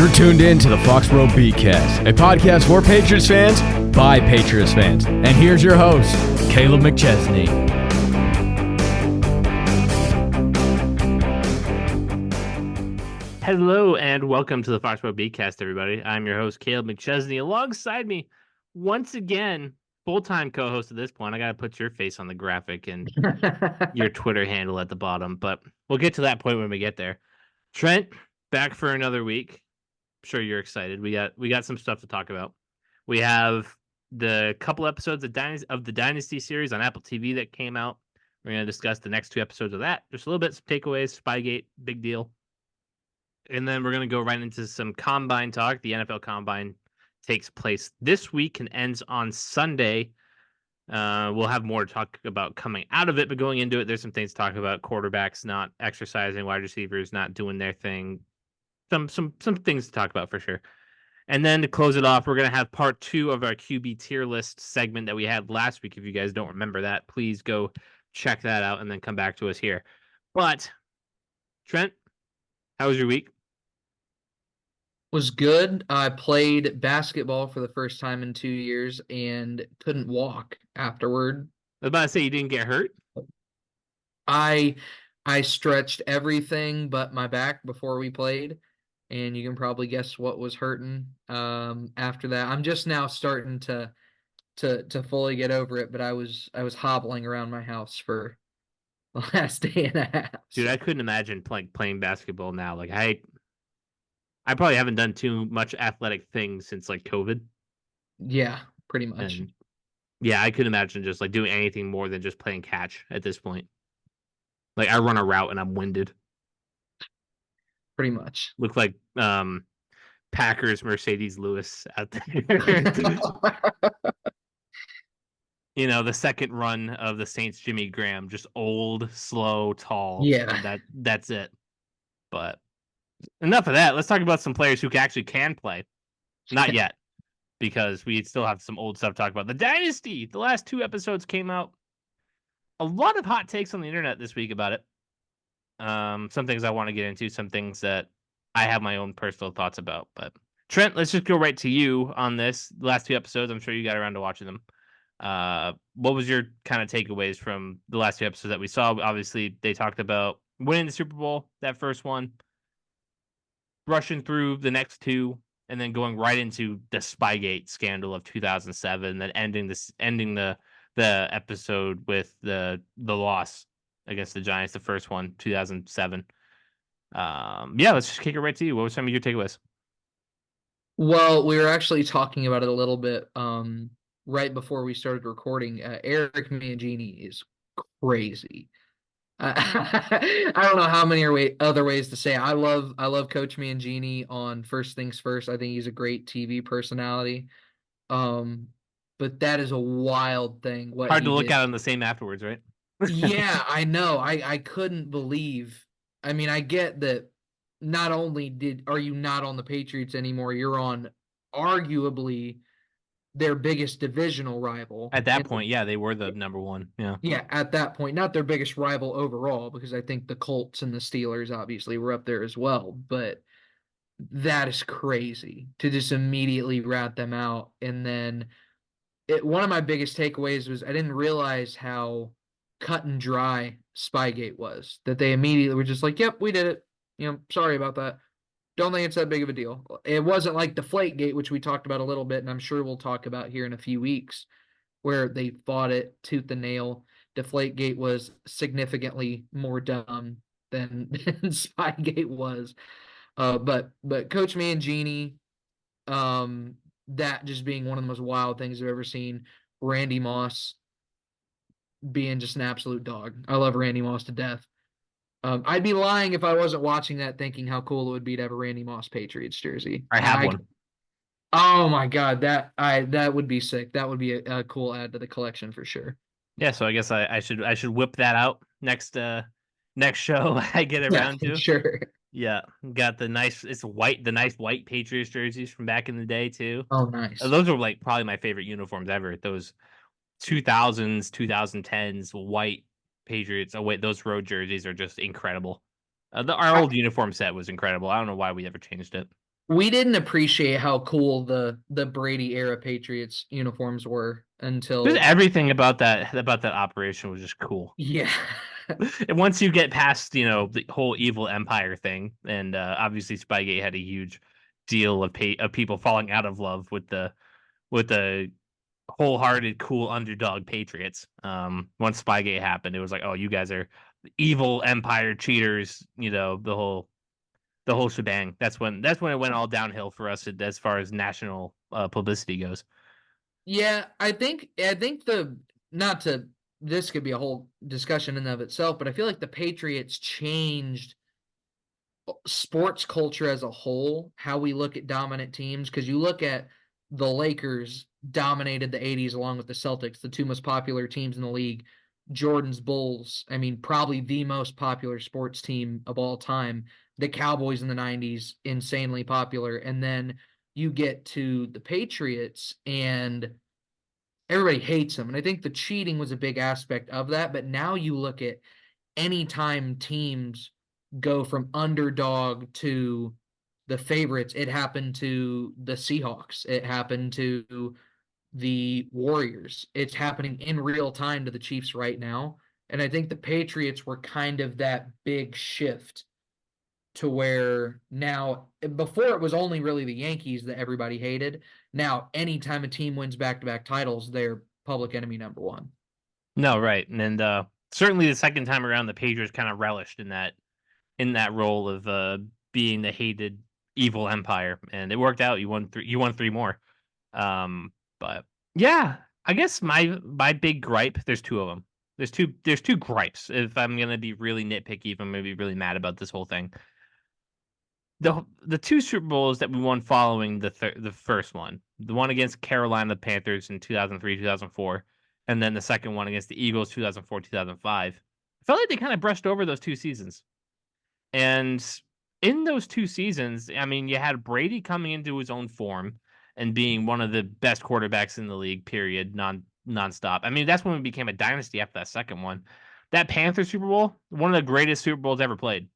You're tuned in to the Foxboro BeatCast, a podcast for Patriots fans by Patriots fans. And here's your host, Kaleb McChesney. Hello and welcome to the Foxboro BeatCast, everybody. I'm your host, Kaleb McChesney. Alongside me, once again, full-time co-host at this point. I got to put your face on the graphic and your Twitter handle at the bottom, but we'll get to that point when we get there. Trent, back for another week. I'm sure you're excited. We got some stuff to talk about. We have the couple episodes of the Dynasty series on Apple TV that came out. We're going to discuss the next two episodes of that. Just a little bit, some takeaways, Spygate, big deal. And then we're going to go right into some Combine talk. The NFL Combine takes place this week and ends on Sunday. We'll have more to talk about coming out of it, but going into it, there's some things to talk about. Quarterbacks not exercising, wide receivers not doing their thing. Some things to talk about for sure. And then to close it off, we're going to have part 2 of our QB tier list segment that we had last week. If you guys don't remember that, please go check that out and then come back to us here. But, Trent, how was your week? Was good. I played basketball for the first time in 2 years and couldn't walk afterward. I was about to say, you didn't get hurt? I stretched everything but my back before we played, and you can probably guess what was hurting after that. I'm just now starting to fully get over it, but I was hobbling around my house for the last day and a half. Dude, I couldn't imagine playing basketball now. Like I probably haven't done too much athletic things since like COVID. Yeah, pretty much. And yeah, I couldn't imagine just like doing anything more than just playing catch at this point. Like I run a route and I'm winded. Pretty much. Look like Packers Mercedes Lewis out there. You know, the second run of the Saints Jimmy Graham, just old, slow, tall. Yeah. That's it. But enough of that. Let's talk about some players who actually can play. Not yet, because we still have some old stuff to talk about. The Dynasty. The last 2 episodes came out. A lot of hot takes on the internet this week about it. Some things I want to get into, some things that I have my own personal thoughts about. But Trent, let's just go right to you on this. The last 2 episodes, I'm sure you got around to watching them. What was your kind of takeaways from the last 2 episodes that we saw? Obviously, they talked about winning the Super Bowl, that first one, rushing through the next 2, and then going right into the Spygate scandal of 2007, then ending the episode with the loss against the Giants, the first one, 2007. Let's just kick it right to you. What were some of your takeaways? Well, we were actually talking about it a little bit right before we started recording. Eric Mangini is crazy. I don't know how many other ways to say it. I love Coach Mangini on First Things First. I think he's a great TV personality. But that is a wild thing. Hard to look at him the same afterwards, right? Yeah, I know. I couldn't believe. I mean, I get that not only are you not on the Patriots anymore, you're on arguably their biggest divisional rival. At that point, yeah, they were the number 1. Yeah. Yeah, at that point. Not their biggest rival overall, because I think the Colts and the Steelers obviously were up there as well. But that is crazy to just immediately rat them out. And then one of my biggest takeaways was I didn't realize how cut and dry Spygate was. That they immediately were just like, yep, we did it. Sorry about that. Don't think it's that big of a deal. It wasn't like Deflategate, which we talked about a little bit, and I'm sure we'll talk about here in a few weeks, where they fought it tooth and nail. Deflategate was significantly more dumb than Spygate was. But Coach Mangini, that just being one of the most wild things I've ever seen. Randy Moss being just an absolute dog. I love Randy Moss to death. I'd be lying if I wasn't watching that thinking how cool it would be to have a Randy Moss Patriots jersey. I have one. Oh my God, that would be sick. That would be a cool add to the collection for sure. Yeah, so I guess I should whip that out next show I get around to. Sure. Yeah, got the nice white Patriots jerseys from back in the day too. Oh, nice. Those are like probably my favorite uniforms ever. Those 2000s, 2010s white Patriots. Oh wait, those road jerseys are just incredible. Our old uniform set was incredible. I don't know why we ever changed it. We didn't appreciate how cool the Brady era Patriots uniforms were Just until everything about that operation was just cool. yeah. And once you get past, the whole evil empire thing, and obviously Spygate had a huge deal of people falling out of love with the wholehearted, cool underdog Patriots. Once Spygate happened, it was like, oh, you guys are evil empire cheaters. The whole shebang. That's when it went all downhill for us as far as national publicity goes. Yeah, I think the not to this could be a whole discussion in and of itself, but I feel like the Patriots changed sports culture as a whole, how we look at dominant teams. Because you look at the Lakers dominated the 80s along with the Celtics, the two most popular teams in the league. Jordan's Bulls, I mean, probably the most popular sports team of all time. The Cowboys in the 90s, insanely popular. And then you get to the Patriots and everybody hates them. And I think the cheating was a big aspect of that. But now you look at anytime teams go from underdog to the favorites, it happened to the Seahawks, it happened to the Warriors, it's happening in real time to the Chiefs right now. And I think the Patriots were kind of that big shift to where now, before it was only really the Yankees that everybody hated. Now, anytime a team wins back-to-back titles, they're public enemy number one. No, right, and certainly the second time around, the Patriots kind of relished in that role of being the hated evil empire, and it worked out. You won three. You won three more. But yeah, I guess my big gripe. There's two of them. There's two gripes. If I'm gonna be really nitpicky, if I'm gonna be really mad about this whole thing, the two Super Bowls that we won following the first one, the one against Carolina Panthers in 2003, 2004, and then the second one against the Eagles 2004, 2005. I felt like they kind of brushed over those two seasons. And in those two seasons, I mean, you had Brady coming into his own form and being one of the best quarterbacks in the league, period, nonstop. I mean, that's when we became a dynasty after that second one. That Panther Super Bowl, one of the greatest Super Bowls ever played.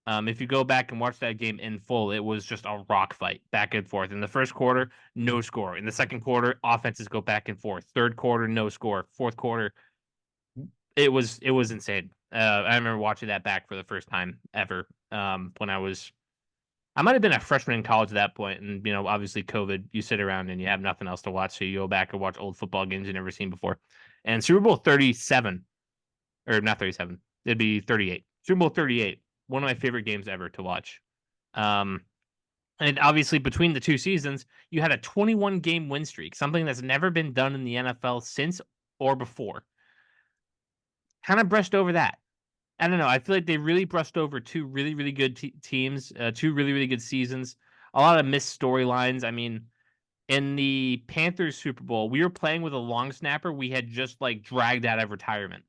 If you go back and watch that game in full, it was just a rock fight back and forth. In the first quarter, no score. In the second quarter, offenses go back and forth. Third quarter, no score. Fourth quarter, it was insane. I remember watching that back for the first time ever. When I might have been a freshman in college at that point, and obviously COVID, you sit around and you have nothing else to watch, so you go back and watch old football games you've never seen before. And Super Bowl 37, or not 37, it'd be 38. Super Bowl 38, one of my favorite games ever to watch. And obviously between the two seasons, you had a 21 game win streak, something that's never been done in the NFL since or before. Kind of brushed over that. I don't know. I feel like they really brushed over two really, really good teams, two really, really good seasons. A lot of missed storylines. I mean, in the Panthers Super Bowl, we were playing with a long snapper we had just dragged out of retirement,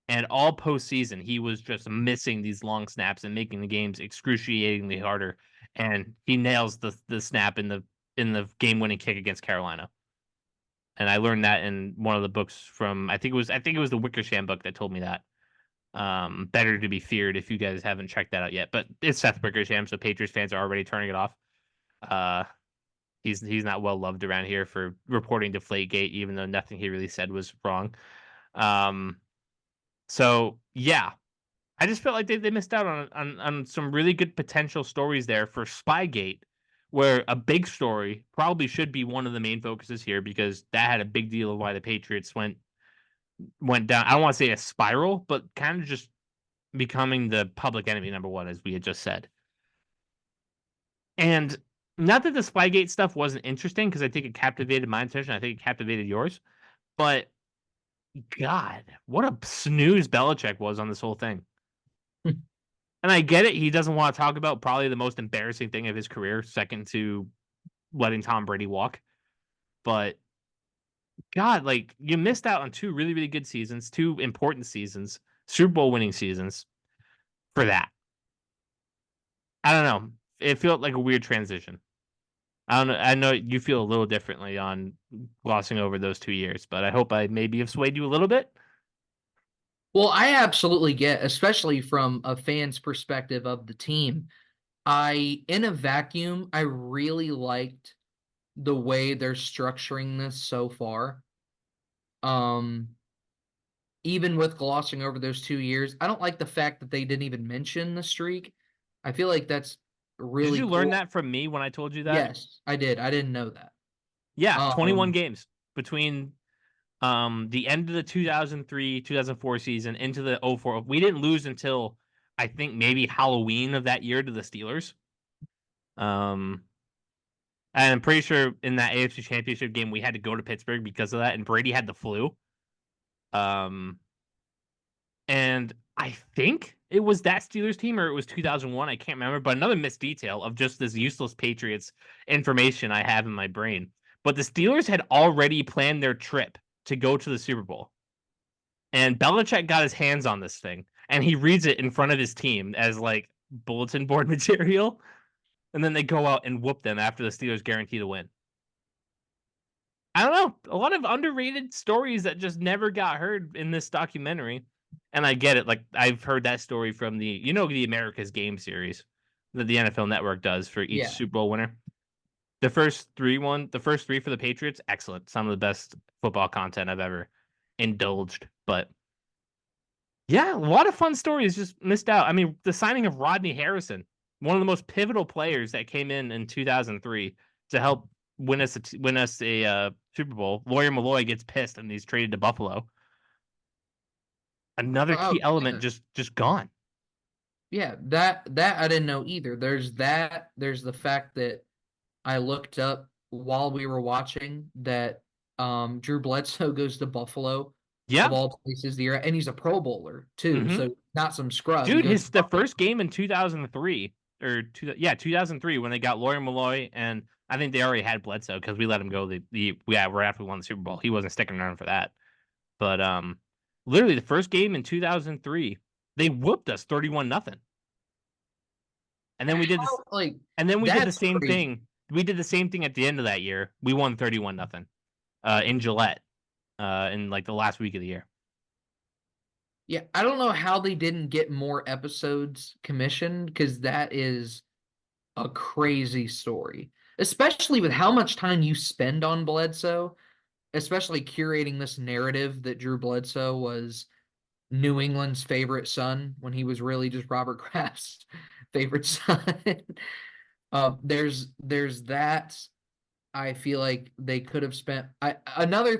and all postseason he was just missing these long snaps and making the games excruciatingly harder. And he nails the snap in the game winning kick against Carolina. And I learned that in one of the books from I think it was the Wickersham book that told me that. Better to be feared, if you guys haven't checked that out yet. But it's Seth Wickersham, so Patriots fans are already turning it off. He's not well loved around here for reporting Deflategate, even though nothing he really said was wrong. So yeah, I just felt like they missed out on some really good potential stories there for Spygate, where a big story probably should be one of the main focuses here, because that had a big deal of why the Patriots went down. I don't want to say a spiral, but kind of just becoming the public enemy number one, as we had just said. And not that the Spygate stuff wasn't interesting, because I think it captivated my attention. I think it captivated yours. But God, what a snooze Belichick was on this whole thing. And I get it. He doesn't want to talk about probably the most embarrassing thing of his career, second to letting Tom Brady walk. But God, you missed out on two really, really good seasons, two important seasons, Super Bowl winning seasons for that. I don't know. It felt like a weird transition. I don't know. I know you feel a little differently on glossing over those 2 years, but I hope I maybe have swayed you a little bit. Well, I absolutely get, especially from a fan's perspective of the team, In a vacuum, I really liked the way they're structuring this so far. Um, even with glossing over those 2 years, I don't like the fact that they didn't even mention the streak. I feel like that's Did really you learn cool. that from me when I told you that? Yes, I did. I didn't know that. Yeah, 21 Um, games between the end of the 2003-2004 season into the 04. We didn't lose until I think maybe Halloween of that year to the Steelers. And I'm pretty sure in that AFC Championship game we had to go to Pittsburgh because of that, and Brady had the flu. Um, and I think it was that Steelers team or it was 2001. I can't remember, but another missed detail of just this useless Patriots information I have in my brain. But the Steelers had already planned their trip to go to the Super Bowl. And Belichick got his hands on this thing, and he reads it in front of his team as like bulletin board material. And then they go out and whoop them after the Steelers guarantee to win. I don't know. A lot of underrated stories that just never got heard in this documentary. And I get it. Like I've heard that story from the America's Game series that the NFL Network does for each yeah. Super Bowl winner. The first three for the Patriots, excellent. Some of the best football content I've ever indulged. But yeah, a lot of fun stories just missed out. I mean, the signing of Rodney Harrison, one of the most pivotal players that came in 2003 to help win us a Super Bowl. Lawyer Malloy gets pissed and he's traded to Buffalo. Another Oh, key element yeah. just gone. Yeah, that I didn't know either. There's that. There's the fact that I looked up while we were watching that Drew Bledsoe goes to Buffalo of Yeah. all places the year, and he's a Pro Bowler too. Mm-hmm. So not some scrub. He Dude, goes to the Buffalo. first game in 2003 2003 when they got Lawyer Malloy, and I think they already had Bledsoe because we let him go right after we won the Super Bowl. He wasn't sticking around for that. But literally the first game in 2003, they whooped us 31-0. And then we did this How, like and then we did the that's same crazy. thing. We did the same thing at the end of that year. We won 31-0 in Gillette in like the last week of the year. Yeah, I don't know how they didn't get more episodes commissioned because that is a crazy story, especially with how much time you spend on Bledsoe, especially curating this narrative that Drew Bledsoe was New England's favorite son when he was really just Robert Kraft's favorite son. There's that. I feel like they could have spent. Another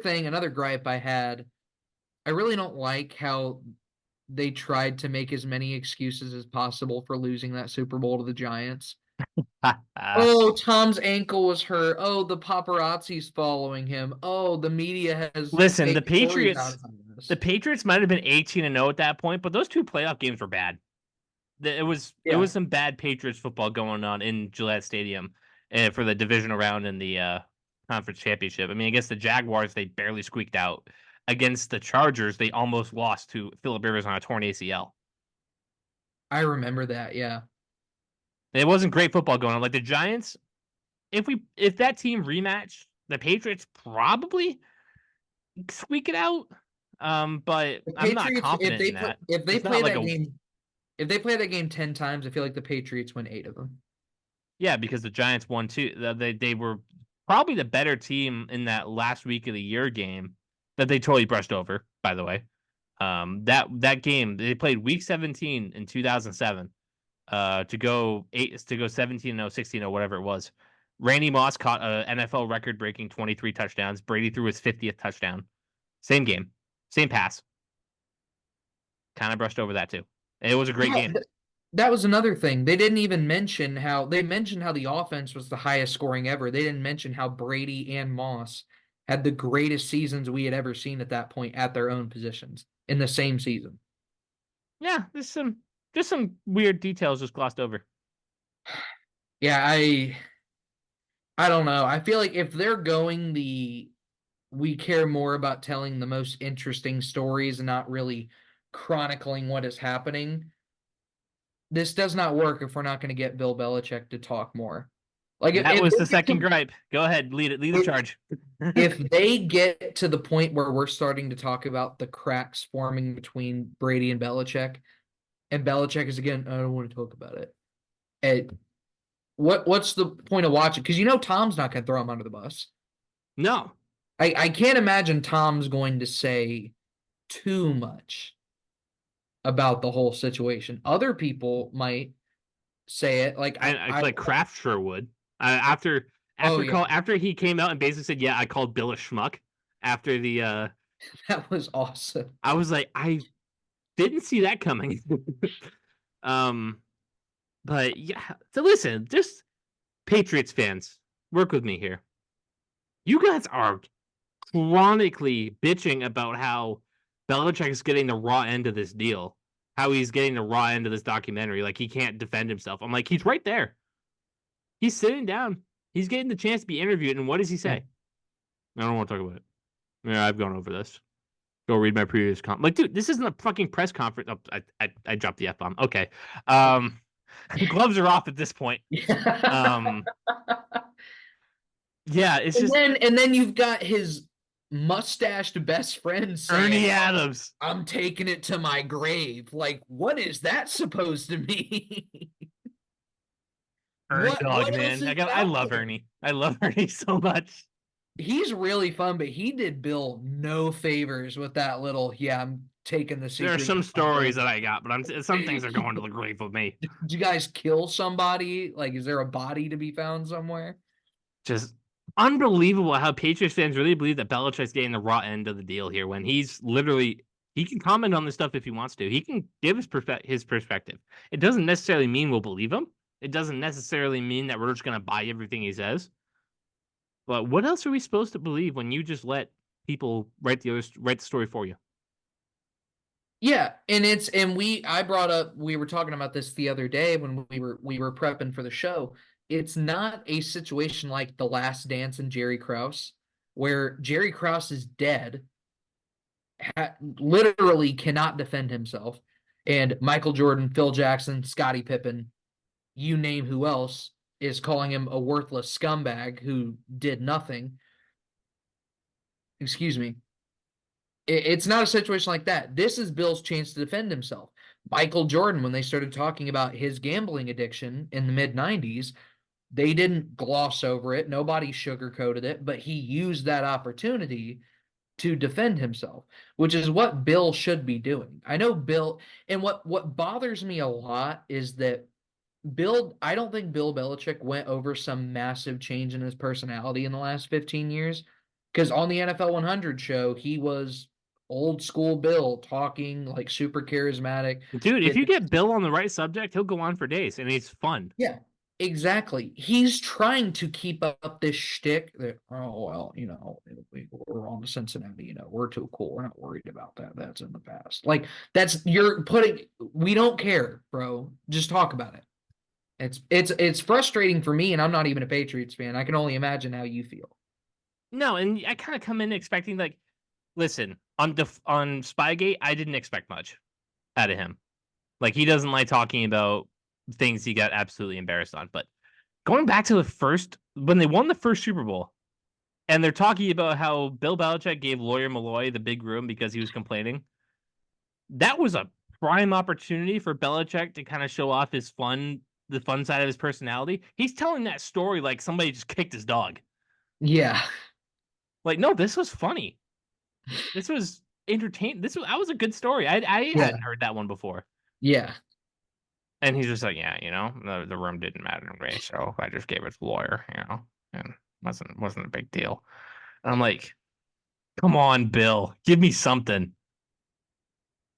gripe I had. I really don't like how they tried to make as many excuses as possible for losing that Super Bowl to the Giants. Oh, Tom's ankle was hurt. Oh, the paparazzi's following him. Oh, the media has Listen, fake stories out on the this. Patriots might have been 18-0 at that point, but those two playoff games were bad. It was Yeah, some bad Patriots football going on in Gillette Stadium for the divisional round and the conference championship. I mean, against the Jaguars, they barely squeaked out. Against the Chargers, they almost lost to Philip Rivers on a torn ACL. I remember that. Yeah. It wasn't great football going on. Like the Giants, if that team rematched, the Patriots probably squeak it out. But The I'm not Patriots, confident in that. if they It's not play like that a game, if they play that game 10 times, I feel like the Patriots win 8 of them. Yeah, because the Giants won too. They were probably the better team in that last week of the year game that they totally brushed over. By the way, that game they played week 17 in 2007. To go 17-0, 16-0, whatever it was. Randy Moss caught a NFL record breaking 23 touchdowns. Brady threw his 50th touchdown. Same game, same pass. Kind of brushed over that too. It was a great Yeah, game. that was another thing. They didn't even mention how they mentioned how the offense was the highest scoring ever. They didn't mention how Brady and Moss had the greatest seasons we had ever seen at that point at their own positions in the same season. Yeah, there's some weird details just glossed over. Yeah, I don't know. I feel like if they're going the we care more about telling the most interesting stories and not really chronicling what is happening, this does not work if we're not going to get Bill Belichick to talk more. Like That was the second gripe. Go ahead, lead the if, charge. if they get to the point where we're starting to talk about the cracks forming between Brady and Belichick is again, I don't want to talk about it. what's the point of watching? Because Tom's not going to throw him under the bus. No. I can't imagine Tom's going to say too much about the whole situation. Other people might say it like I I like Kraft sure would. After oh yeah, after he came out and basically said, "Yeah, I called Bill a schmuck." After the that was awesome. I was like, I didn't see that coming. um, but yeah. So listen, just Patriots fans, work with me here. You guys are chronically bitching about how Belichick is getting the raw end of this deal, how he's getting the raw end of this documentary. Like he can't defend himself. I'm like, he's right there. He's sitting down. He's getting the chance to be interviewed. And what does he Yeah. say? I don't want to talk about it. Yeah, I've gone over this. Go read my previous Like, dude, this isn't a fucking press conference. Oh, I dropped the F bomb. Okay. Gloves are off at this point. Um, yeah, it's just And then you've got his mustached best friend saying, Ernie Adams. I'm taking it to my grave. Like, what is that supposed to mean? Ernie dog, what else man. is I out love there? Ernie. I love Ernie so much. He's really fun, but he did Bill no favors with that little, yeah, I'm taking the There are secret. some stories that I got, but some things are going to the grave with me. Did you guys kill somebody? Like, is there a body to be found somewhere? Just unbelievable how Patriots fans really believe that Belichick's getting the raw end of the deal here when he's literally he can comment on this stuff if he wants to. He can give his perspective. It doesn't necessarily mean we'll believe him. It doesn't necessarily mean that we're just going to buy everything he says. But what else are we supposed to believe when you just let people write the story for you? Yeah, and we were talking about this the other day when we were prepping for the show. It's not a situation like The Last Dance and Jerry Krause, where Jerry Krause is dead, literally cannot defend himself, and Michael Jordan, Phil Jackson, Scottie Pippen, you name who else, is calling him a worthless scumbag who did nothing. Excuse me. It's not a situation like that. This is Bill's chance to defend himself. Michael Jordan, when they started talking about his gambling addiction in the mid 90s, they didn't gloss over it. Nobody sugarcoated it, but he used that opportunity to defend himself, which is what Bill should be doing. I know Bill, and what bothers me a lot is that I don't think Bill Belichick went over some massive change in his personality in the last 15 years. Because on the NFL 100 show, he was old school Bill talking like super charismatic. Dude, if you get Bill on the right subject, he'll go on for days and he's fun. Yeah, exactly. He's trying to keep up this shtick that, oh, well, we're on to Cincinnati, we're too cool. We're not worried about that. That's in the past. Like, we don't care, bro. Just talk about it. It's frustrating for me, and I'm not even a Patriots fan. I can only imagine how you feel. No, and I kind of come in expecting like, listen, on Spygate, I didn't expect much out of him. Like he doesn't like talking about things he got absolutely embarrassed on. But going back to when they won the first Super Bowl, and they're talking about how Bill Belichick gave Lawyer Malloy the big room because he was complaining. That was a prime opportunity for Belichick to kind of show off the fun side of his personality. He's telling that story like somebody just kicked his dog. Yeah. Like, no, this was funny. This was entertaining. That was a good story. I hadn't heard that one before. Yeah. And he's just like, yeah, the room didn't matter to me, so I just gave it to the lawyer, and wasn't a big deal. And I'm like, come on, Bill, give me something.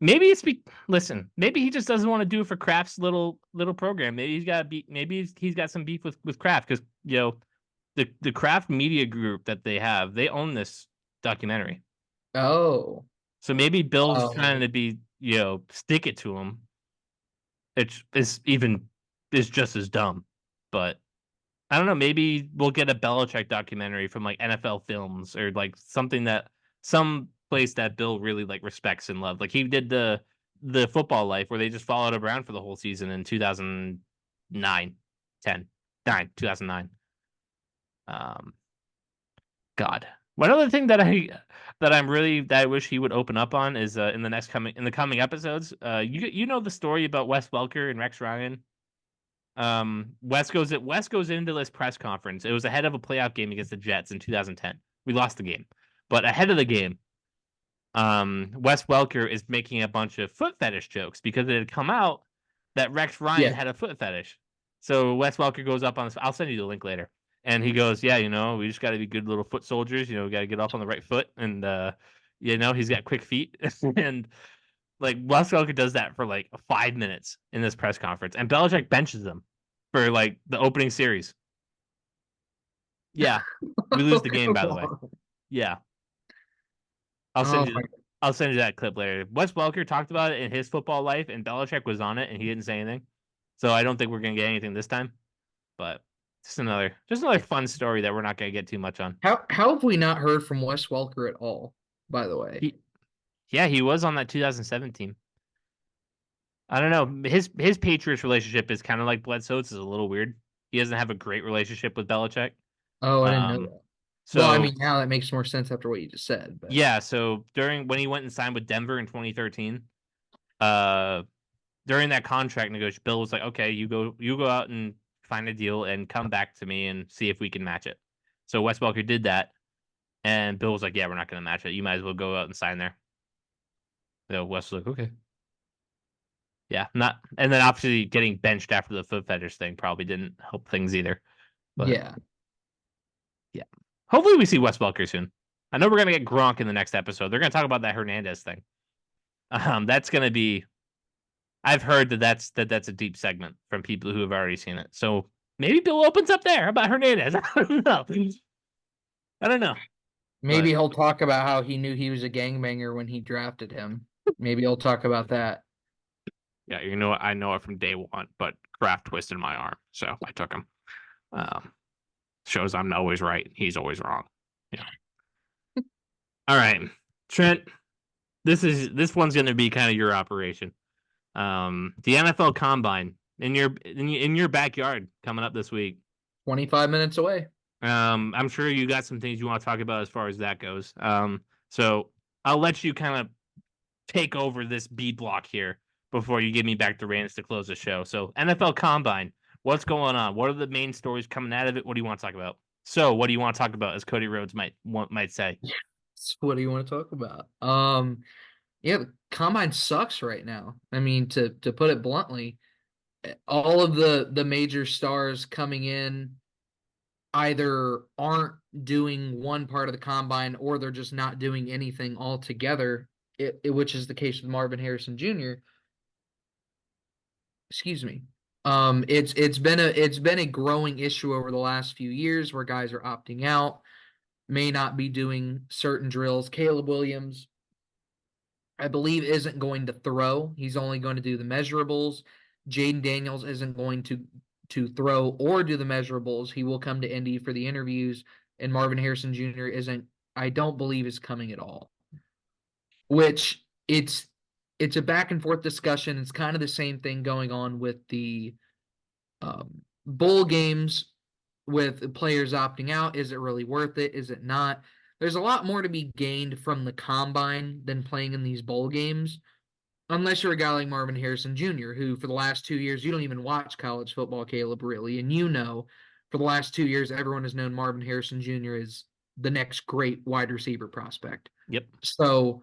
Maybe listen. Maybe he just doesn't want to do it for Kraft's little program. Maybe he's got some beef with Kraft because the Kraft media group that they have, they own this documentary. Oh. So maybe Bill's trying to be stick it to him. It's just as dumb, but I don't know. Maybe we'll get a Belichick documentary from like NFL Films or like something that some place that Bill really like respects and loves. Like he did the Football Life where they just followed him around for the whole season in 2009, 2009. God. One other thing that I wish he would open up on is in the coming episodes. You know the story about Wes Welker and Rex Ryan. West goes into this press conference. It was ahead of a playoff game against the Jets in 2010. We lost the game, but ahead of the game, Wes Welker is making a bunch of foot fetish jokes because it had come out that Rex Ryan had a foot fetish. So Wes Welker goes up on this. I'll send you the link later. And he goes, yeah, we just got to be good little foot soldiers. We got to get off on the right foot. And, he's got quick feet. And like Wes Welker does that for like 5 minutes in this press conference. And Belichick benches him for like the opening series. Yeah. We lose the game, by the way. Yeah. I'll send you that clip later. Wes Welker talked about it in his football life, and Belichick was on it, and he didn't say anything. So I don't think we're gonna get anything this time. But just another fun story that we're not gonna get too much on. How have we not heard from Wes Welker at all? By the way, he was on that 2017 team. I don't know. His Patriots relationship is kind of like Bledsoe's. It's a little weird. He doesn't have a great relationship with Belichick. Oh, I didn't know that. So, well, I mean, now that makes more sense after what you just said. But. Yeah, so when he went and signed with Denver in 2013, during that contract negotiation, Bill was like, "Okay, you go out and find a deal and come back to me and see if we can match it." So Wes Welker did that, and Bill was like, "Yeah, we're not going to match it. You might as well go out and sign there." So Wes was like, "Okay." Yeah, and then obviously getting benched after the foot fetish thing probably didn't help things either. But, yeah. Hopefully we see Wes Welker soon. I know we're gonna get Gronk in the next episode. They're gonna talk about that Hernandez thing. That's gonna be. I've heard that's a deep segment from people who have already seen it. So maybe Bill opens up there about Hernandez. I don't know. Maybe he'll talk about how he knew he was a gangbanger when he drafted him. Maybe he'll talk about that. Yeah, I know it from day one, but Kraft twisted my arm, so I took him. Shows I'm always right. He's always wrong. Yeah. All right, Trent. This one's going to be kind of your operation. The NFL Combine in your backyard coming up this week. 25 minutes away. I'm sure you got some things you want to talk about as far as that goes. So I'll let you kind of take over this B block here before you give me back the reins to close the show. So NFL Combine, what's going on? What are the main stories coming out of it? What do you want to talk about? So what do you want to talk about, as Cody Rhodes might say? What do you want to talk about? Yeah, the Combine sucks right now. I mean, to put it bluntly, all of the major stars coming in either aren't doing one part of the Combine or they're just not doing anything altogether, which is the case with Marvin Harrison Jr. Excuse me. It's been a growing issue over the last few years where guys are opting out, may not be doing certain drills. Caleb Williams, I believe, isn't going to throw. He's only going to do the measurables. Jaden Daniels isn't going to throw or do the measurables. He will come to Indy for the interviews, and Marvin Harrison Jr. I don't believe is coming at all. Which it's a back and forth discussion. It's kind of the same thing going on with the bowl games with players opting out. Is it really worth it? Is it not? There's a lot more to be gained from the Combine than playing in these bowl games, unless you're a guy like Marvin Harrison Jr., who for the last 2 years, you don't even watch college football, Caleb, really. And for the last 2 years, everyone has known Marvin Harrison Jr. is the next great wide receiver prospect. Yep. So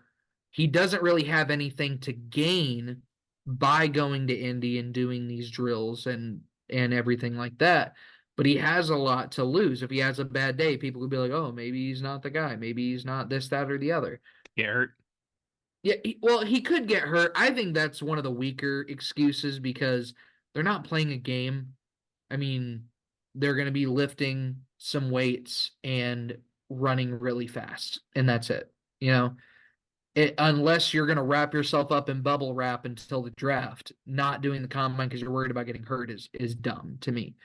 he doesn't really have anything to gain by going to Indy and doing these drills and everything like that. But he has a lot to lose. If he has a bad day, people would be like, oh, maybe he's not the guy. Maybe he's not this, that, or the other. Get hurt. Yeah, he could get hurt. I think that's one of the weaker excuses because they're not playing a game. I mean, they're going to be lifting some weights and running really fast, and that's it. Unless you're going to wrap yourself up in bubble wrap until the draft, not doing the Combine because you're worried about getting hurt is dumb to me.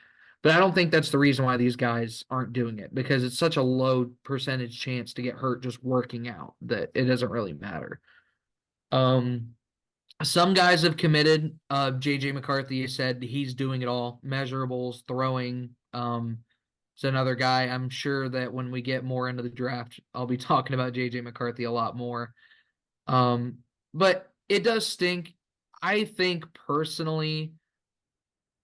But I don't think that's the reason why these guys aren't doing it, because it's such a low percentage chance to get hurt just working out that it doesn't really matter. Some guys have committed. JJ McCarthy has said he's doing it all. Measurables, throwing. It's another guy. I'm sure that when we get more into the draft, I'll be talking about JJ McCarthy a lot more. But it does stink. I think personally,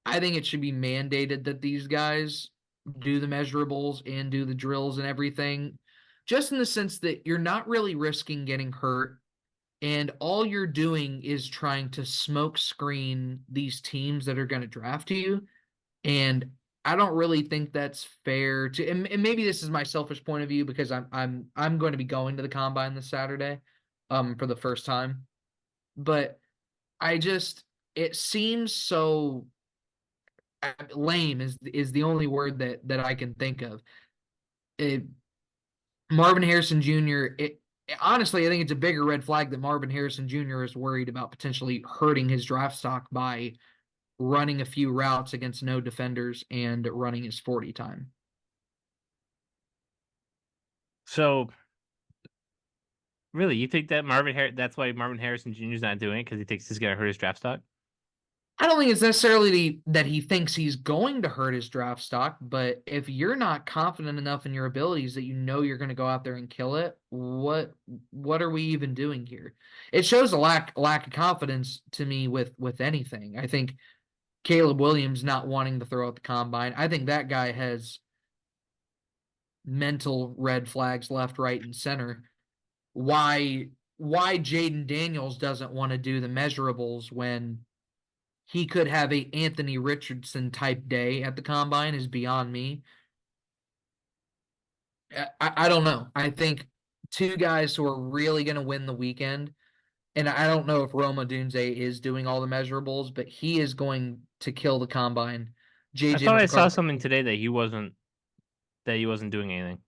I think it should be mandated that these guys do the measurables and do the drills and everything, just in the sense that you're not really risking getting hurt. And all you're doing is trying to smoke screen these teams that are going to draft you. And I don't really think that's fair to, and maybe this is my selfish point of view because I'm going to be going to the combine this Saturday, for the first time. But I just, it seems so lame is the only word that I can think of. It, Marvin Harrison Jr. Honestly, I think it's a bigger red flag that Marvin Harrison Jr. is worried about potentially hurting his draft stock by running a few routes against no defenders and running his 40 time. So, really, you think that that's why Marvin Harrison Jr. is not doing it because he thinks he's going to hurt his draft stock? I don't think it's necessarily that he thinks he's going to hurt his draft stock, but if you're not confident enough in your abilities that you know you're going to go out there and kill it, what are we even doing here? It shows a lack of confidence to me with anything. I think Kaleb Williams not wanting to throw out the combine. I think that guy has mental red flags left, right, and center. Why Jaden Daniels doesn't want to do the measurables when he could have a Anthony Richardson type day at the combine is beyond me. I don't know. I think two guys who are really going to win the weekend, and I don't know if Rome Odunze is doing all the measurables, but he is going to kill the combine. I JJ thought I saw McCarthy, something today that he wasn't doing anything.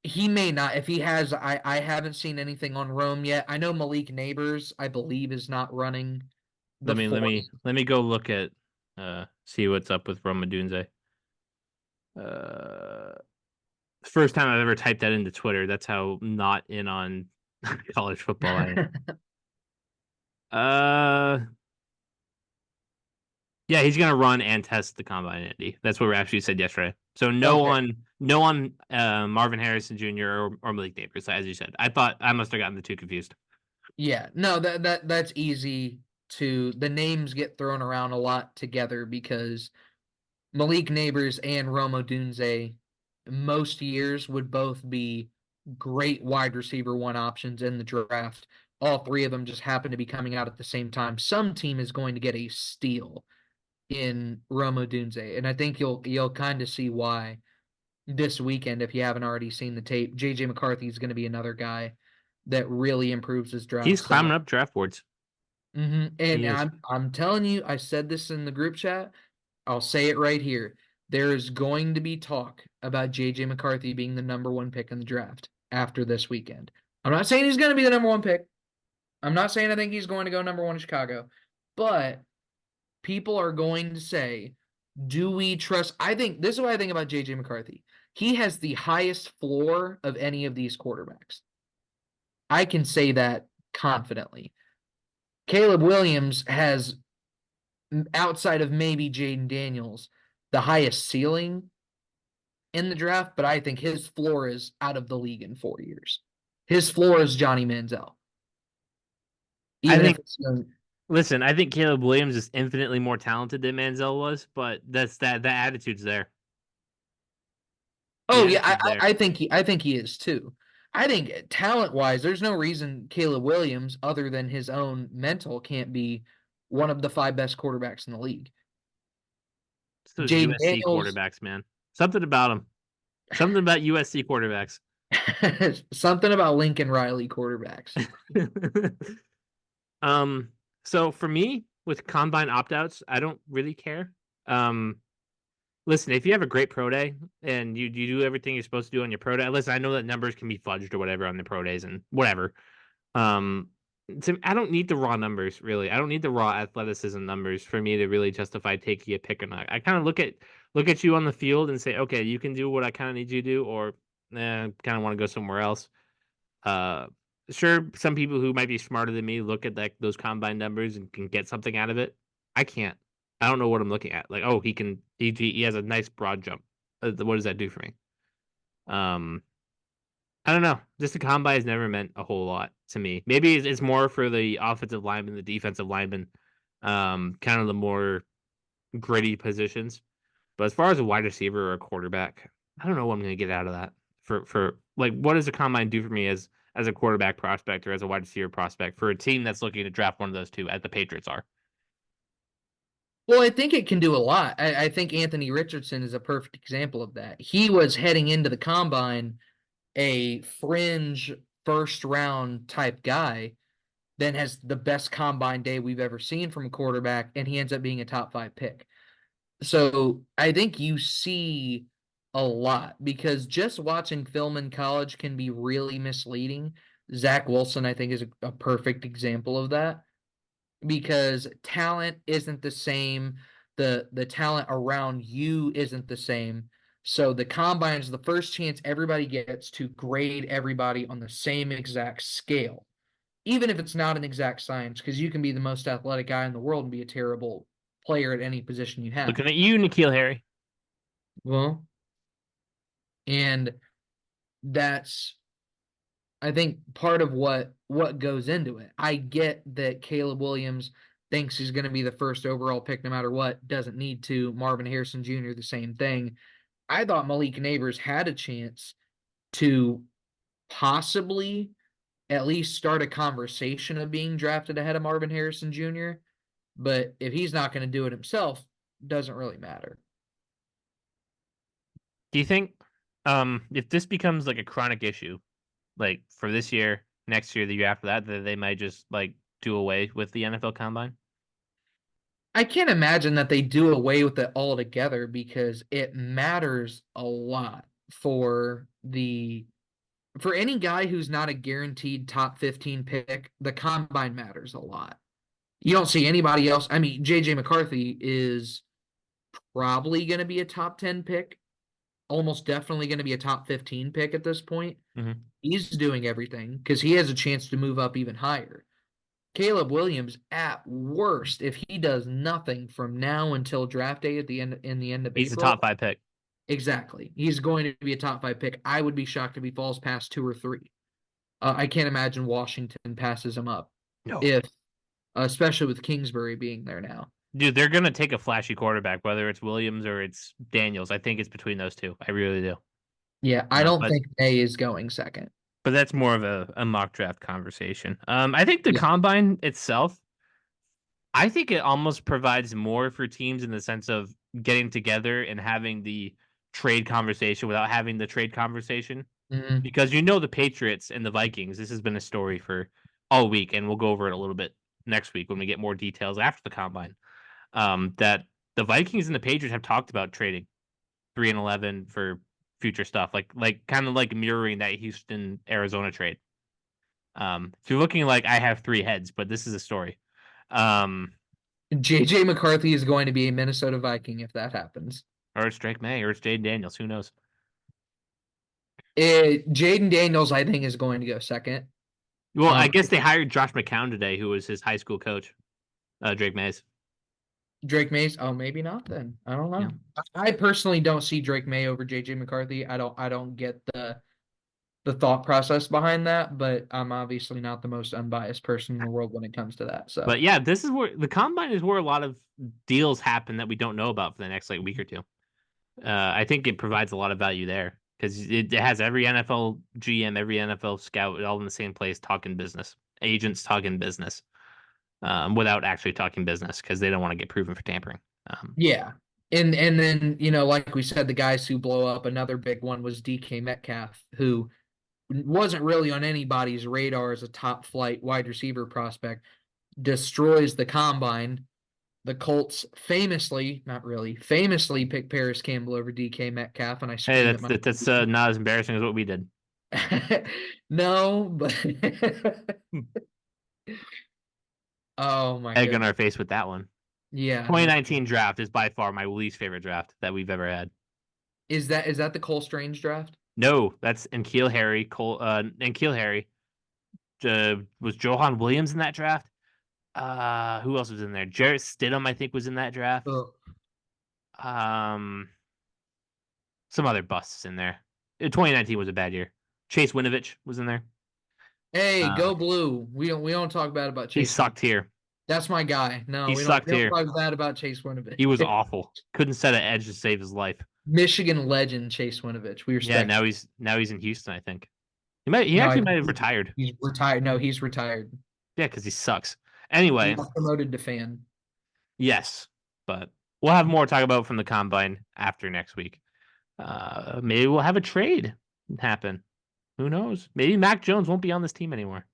he may not. If he has, I haven't seen anything on Rome yet. I know Malik Neighbors, I believe, is not running the Let me go look at see what's up with Roma Dunze. First time I've ever typed that into Twitter. That's how not in on college football I am. Yeah, he's gonna run and test the combine, Andy. That's what we actually said yesterday. So no Okay. on Marvin Harrison Jr. or Malik Neighbors, as you said. I thought I must have gotten the two confused. Yeah, no, that's easy to the names get thrown around a lot together because Malik Neighbors and Romo Dunze most years would both be great wide receiver one options in the draft. All three of them just happen to be coming out at the same time. Some team is going to get a steal in Romo Dunze, and I think you'll kind of see why this weekend if you haven't already seen the tape. JJ McCarthy is going to be another guy that really improves his draft He's climbing stock. up draft boards. And He is. I'm telling you, I said this in the group chat. I'll say it right here. There is going to be talk about JJ McCarthy being the number one pick in the draft after this weekend. I'm not saying he's going to be the number one pick. I'm not saying I think he's going to go number one in Chicago, but people are going to say, do we trust? I think this is what I think about JJ McCarthy. He has the highest floor of any of these quarterbacks. I can say that confidently. Kaleb Williams has, outside of maybe Jaden Daniels, the highest ceiling in the draft, but I think his floor is out of the league in 4 years. His floor is Johnny Manziel. I Even if think it's young. Listen, I think Kaleb Williams is infinitely more talented than Manziel was, but that's the attitude's there. The Oh yeah, attitude's there. I think he is too. I think talent wise, there's no reason Kaleb Williams, other than his own mental, can't be one of the 5 best quarterbacks in the league. It's those Jaden USC Daniels, quarterbacks, man. Something about them. Something about USC quarterbacks. something about Lincoln Riley quarterbacks. So for me, with combine opt-outs, I don't really care. Listen, if you have a great pro day and you do everything you're supposed to do on your pro day, listen, I know that numbers can be fudged or whatever on the pro days and whatever. I don't need the raw numbers really. I don't need the raw athleticism numbers for me to really justify taking a pick or not. I kind of look at you on the field and say, okay, you can do what I kind of need you to do, or kind of want to go somewhere else. Sure, some people who might be smarter than me look at those combine numbers and can get something out of it. I can't. I don't know what I'm looking at. Like, oh, he has a nice broad jump. What does that do for me? I don't know. Just the combine has never meant a whole lot to me. Maybe it's more for the offensive lineman, the defensive lineman, kind of the more gritty positions. But as far as a wide receiver or a quarterback, I don't know what I'm going to get out of that. For like, what does the combine do for me as a quarterback prospect or as a wide receiver prospect for a team that's looking to draft one of those two, as the Patriots are? Well, I think it can do a lot. I think Anthony Richardson is a perfect example of that. He was heading into the combine a fringe first round type guy, then has the best combine day we've ever seen from a quarterback, and he ends up being a top 5 pick. So I think you see a lot because just watching film in college can be really misleading. Zach Wilson, I think, is a perfect example of that because talent isn't the same. The talent around you isn't the same. So the combine is the first chance everybody gets to grade everybody on the same exact scale, even if it's not an exact science, because you can be the most athletic guy in the world and be a terrible player at any position you have. Looking at you, N'Keal Harry. Well, and that's I think part of what goes into it. I get that Caleb Williams thinks he's going to be the first overall pick no matter what, doesn't need to. Marvin Harrison Jr. the same thing. I thought Malik Neighbors had a chance to possibly at least start a conversation of being drafted ahead of Marvin Harrison Jr. But if he's not going to do it himself, doesn't really matter. Do you think if this becomes like a chronic issue, like for this year, next year, the year after that they might just like do away with the NFL Combine? I can't imagine that they do away with it altogether because it matters a lot for any guy who's not a guaranteed top 15 pick. The combine matters a lot. You don't see anybody else. I mean, JJ McCarthy is probably going to be a top 10 pick, almost definitely going to be a top 15 pick at this point. Mm-hmm. He's doing everything because he has a chance to move up even higher. Caleb Williams, at worst, if he does nothing from now until draft day at the end of He's April, a top 5 pick. exactly, he's going to be a top 5 pick. I would be shocked if he falls past 2 or 3. I can't imagine Washington passes him up. No, if especially with Kingsbury being there now. dude, they're gonna take a flashy quarterback, whether it's Williams or it's Daniels. I think it's between those two. I really do. Yeah, I don't But think May is going second. that's more of a mock draft conversation. I think the Yeah. combine itself, I think it almost provides more for teams in the sense of getting together and having the trade conversation without having the trade conversation. Mm-hmm. Because the Patriots and the Vikings, this has been a story for all week, and we'll go over it a little bit next week when we get more details after the combine. That the Vikings and the Patriots have talked about trading 3 and 11 for future stuff, like kind of like mirroring that Houston Arizona trade. So you're looking like I have 3 heads, but this is a story. JJ McCarthy is going to be a Minnesota Viking if that happens. Or it's Drake May, or it's Jaden Daniels. Who knows? Jaden Daniels, I think, is going to go second. Well, I guess they hired Josh McCown today, who was his high school coach, Drake Mays. Drake Mays? Oh, maybe not then. I don't know. Yeah. I personally don't see Drake May over JJ McCarthy. I don't get the thought process behind that, but I'm obviously not the most unbiased person in the world when it comes to that. So, But yeah, this is where the combine is where a lot of deals happen that we don't know about for the next like week or two. I think it provides a lot of value there because it has every NFL GM, every NFL scout all in the same place talking business, agents talking business, without actually talking business because they don't want to get proven for tampering. yeah. And then, like we said, the guys who blow up, another big one was DK Metcalf, who wasn't really on anybody's radar as a top flight wide receiver prospect, destroys the combine. The Colts famously picked Paris Campbell over DK Metcalf, and I Hey, that's not as embarrassing as what we did. No, but oh my Egg god, on our face with that one. yeah. 2019 draft is by far my least favorite draft that we've ever had. Is that the Cole Strange draft? No, that's N'Keal Harry. N'Keal Harry. Was Johan Williams in that draft? Who else was in there? Jarrett Stidham, I think, was in that draft. Oh. Some other busts in there. 2019 was a bad year. Chase Winovich was in there. Hey, go blue. We don't talk bad about Chase. He sucked here. That's my guy. No, He we don't sucked here. talk bad about Chase Winovich. He was awful. Couldn't set an edge to save his life. Michigan legend Chase Winovich. We Yeah, respect. now he's in Houston, I think. He No, actually might have retired. He's retired. No, he's retired. Yeah, because he sucks. He Anyway, got promoted to fan. yes, but we'll have more to talk about from the combine after next week. Maybe we'll have a trade happen. Who knows? Maybe Mac Jones won't be on this team anymore.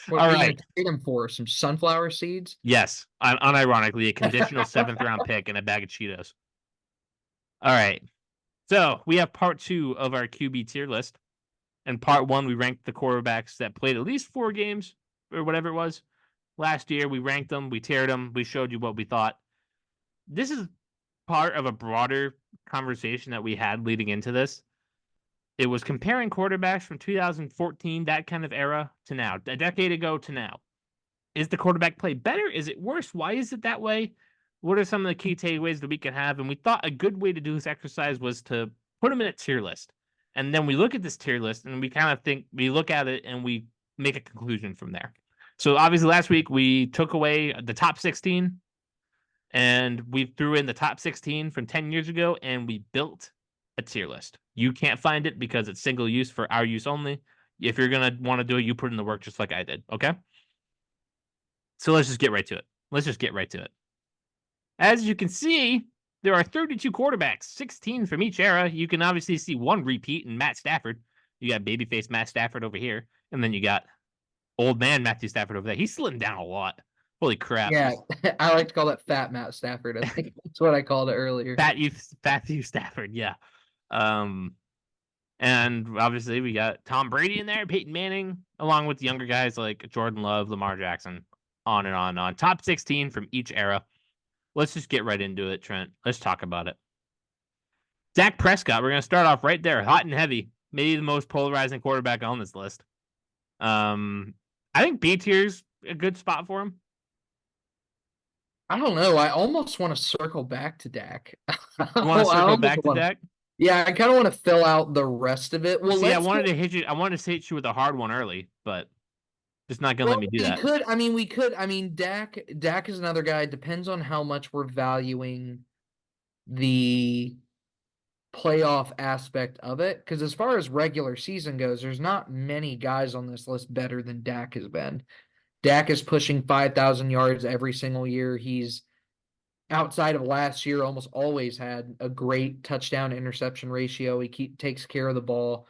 What All are you right. gonna trade him for? Some sunflower seeds? Yes, unironically, a conditional 7th round pick and a bag of Cheetos. All right. So we have part 2 of our QB tier list. In part 1, we ranked the quarterbacks that played at least 4 games or whatever it was last year. We ranked them, we tiered them, we showed you what we thought. This is part of a broader conversation that we had leading into this. It was comparing quarterbacks from 2014, that kind of era, to now, a decade ago to now. Is the quarterback play better? Is it worse? Why is it that way? What are some of the key takeaways that we can have? And we thought a good way to do this exercise was to put them in a tier list. And then we look at this tier list and we kind of think, we look at it and we make a conclusion from there. So obviously last week we took away the top 16 and we threw in the top 16 from 10 years ago and we built a tier list. You can't find it because it's single use for our use only. If you're going to want to do it, you put in the work just like I did. Okay. So let's just get right to it. As you can see, there are 32 quarterbacks, 16 from each era. You can obviously see one repeat in Matt Stafford. You got babyface Matt Stafford over here, and then you got old man Matthew Stafford over there. He's slipping down a lot. Holy crap. Yeah, I like to call that Fat Matt Stafford. I think that's what I called it earlier. Matthew Stafford, yeah. And obviously we got Tom Brady in there, Peyton Manning, along with younger guys like Jordan Love, Lamar Jackson, on and on and on. Top 16 from each era. Let's just get right into it, Trent. Let's talk about it. Dak Prescott, we're going to start off right there, hot and heavy. Maybe the most polarizing quarterback on this list. I think B tier's a good spot for him. I don't know. I almost want to circle back to Dak. You want to circle back to Dak? Yeah, I kind of want to fill out the rest of it. Well, see, I wanted to hit you with a hard one early, but just not gonna let me do that. We could. I mean, Dak is another guy. It depends on how much we're valuing the playoff aspect of it. Because as far as regular season goes, there's not many guys on this list better than Dak has been. Dak is pushing 5,000 yards every single year. He's outside of last year, almost always had a great touchdown interception ratio. He takes care of the ball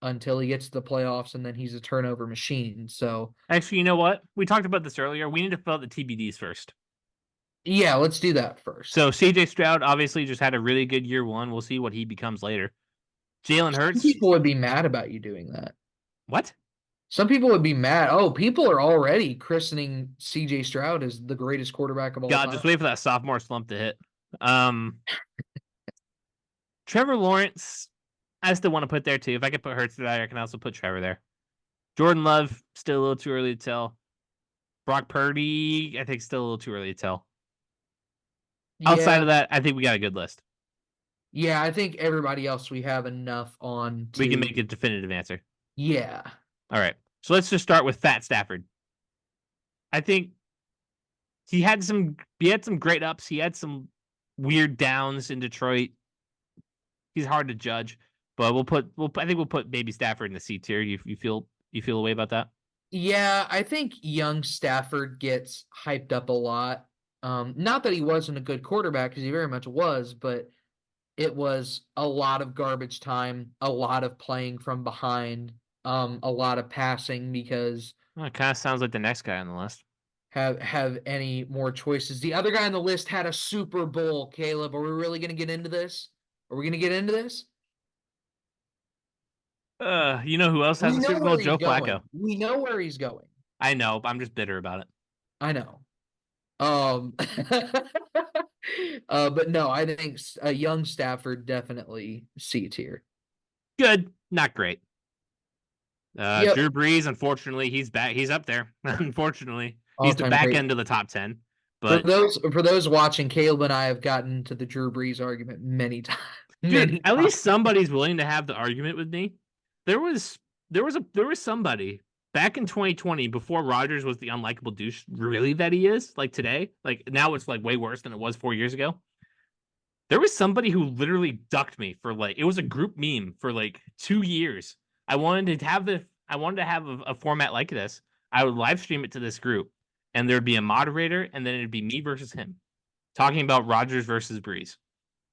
until he gets to the playoffs, and then he's a turnover machine. So actually, you know what? We talked about this earlier. We need to fill out the TBDs first. Yeah, let's do that first. So CJ Stroud obviously just had a really good year one. We'll see what he becomes later. Jalen Hurts. Some people would be mad about you doing that. What? Some people would be mad. Oh, people are already christening CJ Stroud as the greatest quarterback of all time. Just wait for that sophomore slump to hit. Trevor Lawrence, I still want to put there too. If I could put Hurts there, I can also put Trevor there. Jordan Love, still a little too early to tell. Brock Purdy, I think still a little too early to tell. Yeah. Outside of that, I think we got a good list. Yeah, I think everybody else we have enough on. We can make a definitive answer. Yeah. All right. So let's just start with Fat Stafford. I think he had some great ups. He had some weird downs in Detroit. He's hard to judge, but I think we'll put Baby Stafford in the C tier. You feel a way about that? Yeah, I think young Stafford gets hyped up a lot. Not that he wasn't a good quarterback, because he very much was, but it was a lot of garbage time, a lot of playing from behind, a lot of passing, because it kind of sounds like the next guy on the list. Have any more choices? The other guy on the list had a Super Bowl. Caleb, are we really going to get into this? Are we going to get into this? You know who else has a Super Bowl? Joe Flacco. We know where he's going. I know, but I'm just bitter about it. I know. But no, I think a young Stafford definitely C tier. Good, not great. Drew Brees, unfortunately, he's back. He's up there. Unfortunately, he's the back end of the top 10. But for those watching, Caleb and I have gotten to the Drew Brees argument many times. Dude, at least somebody's willing to have the argument with me. There was somebody back in 2020, before Rodgers was the unlikable douche really that he is, like today, like now it's like way worse than it was 4 years ago. There was somebody who literally ducked me for like it was a group meme for like 2 years. I wanted to have a format like this. I would live stream it to this group, and there'd be a moderator, and then it'd be me versus him, talking about Rodgers versus Breeze.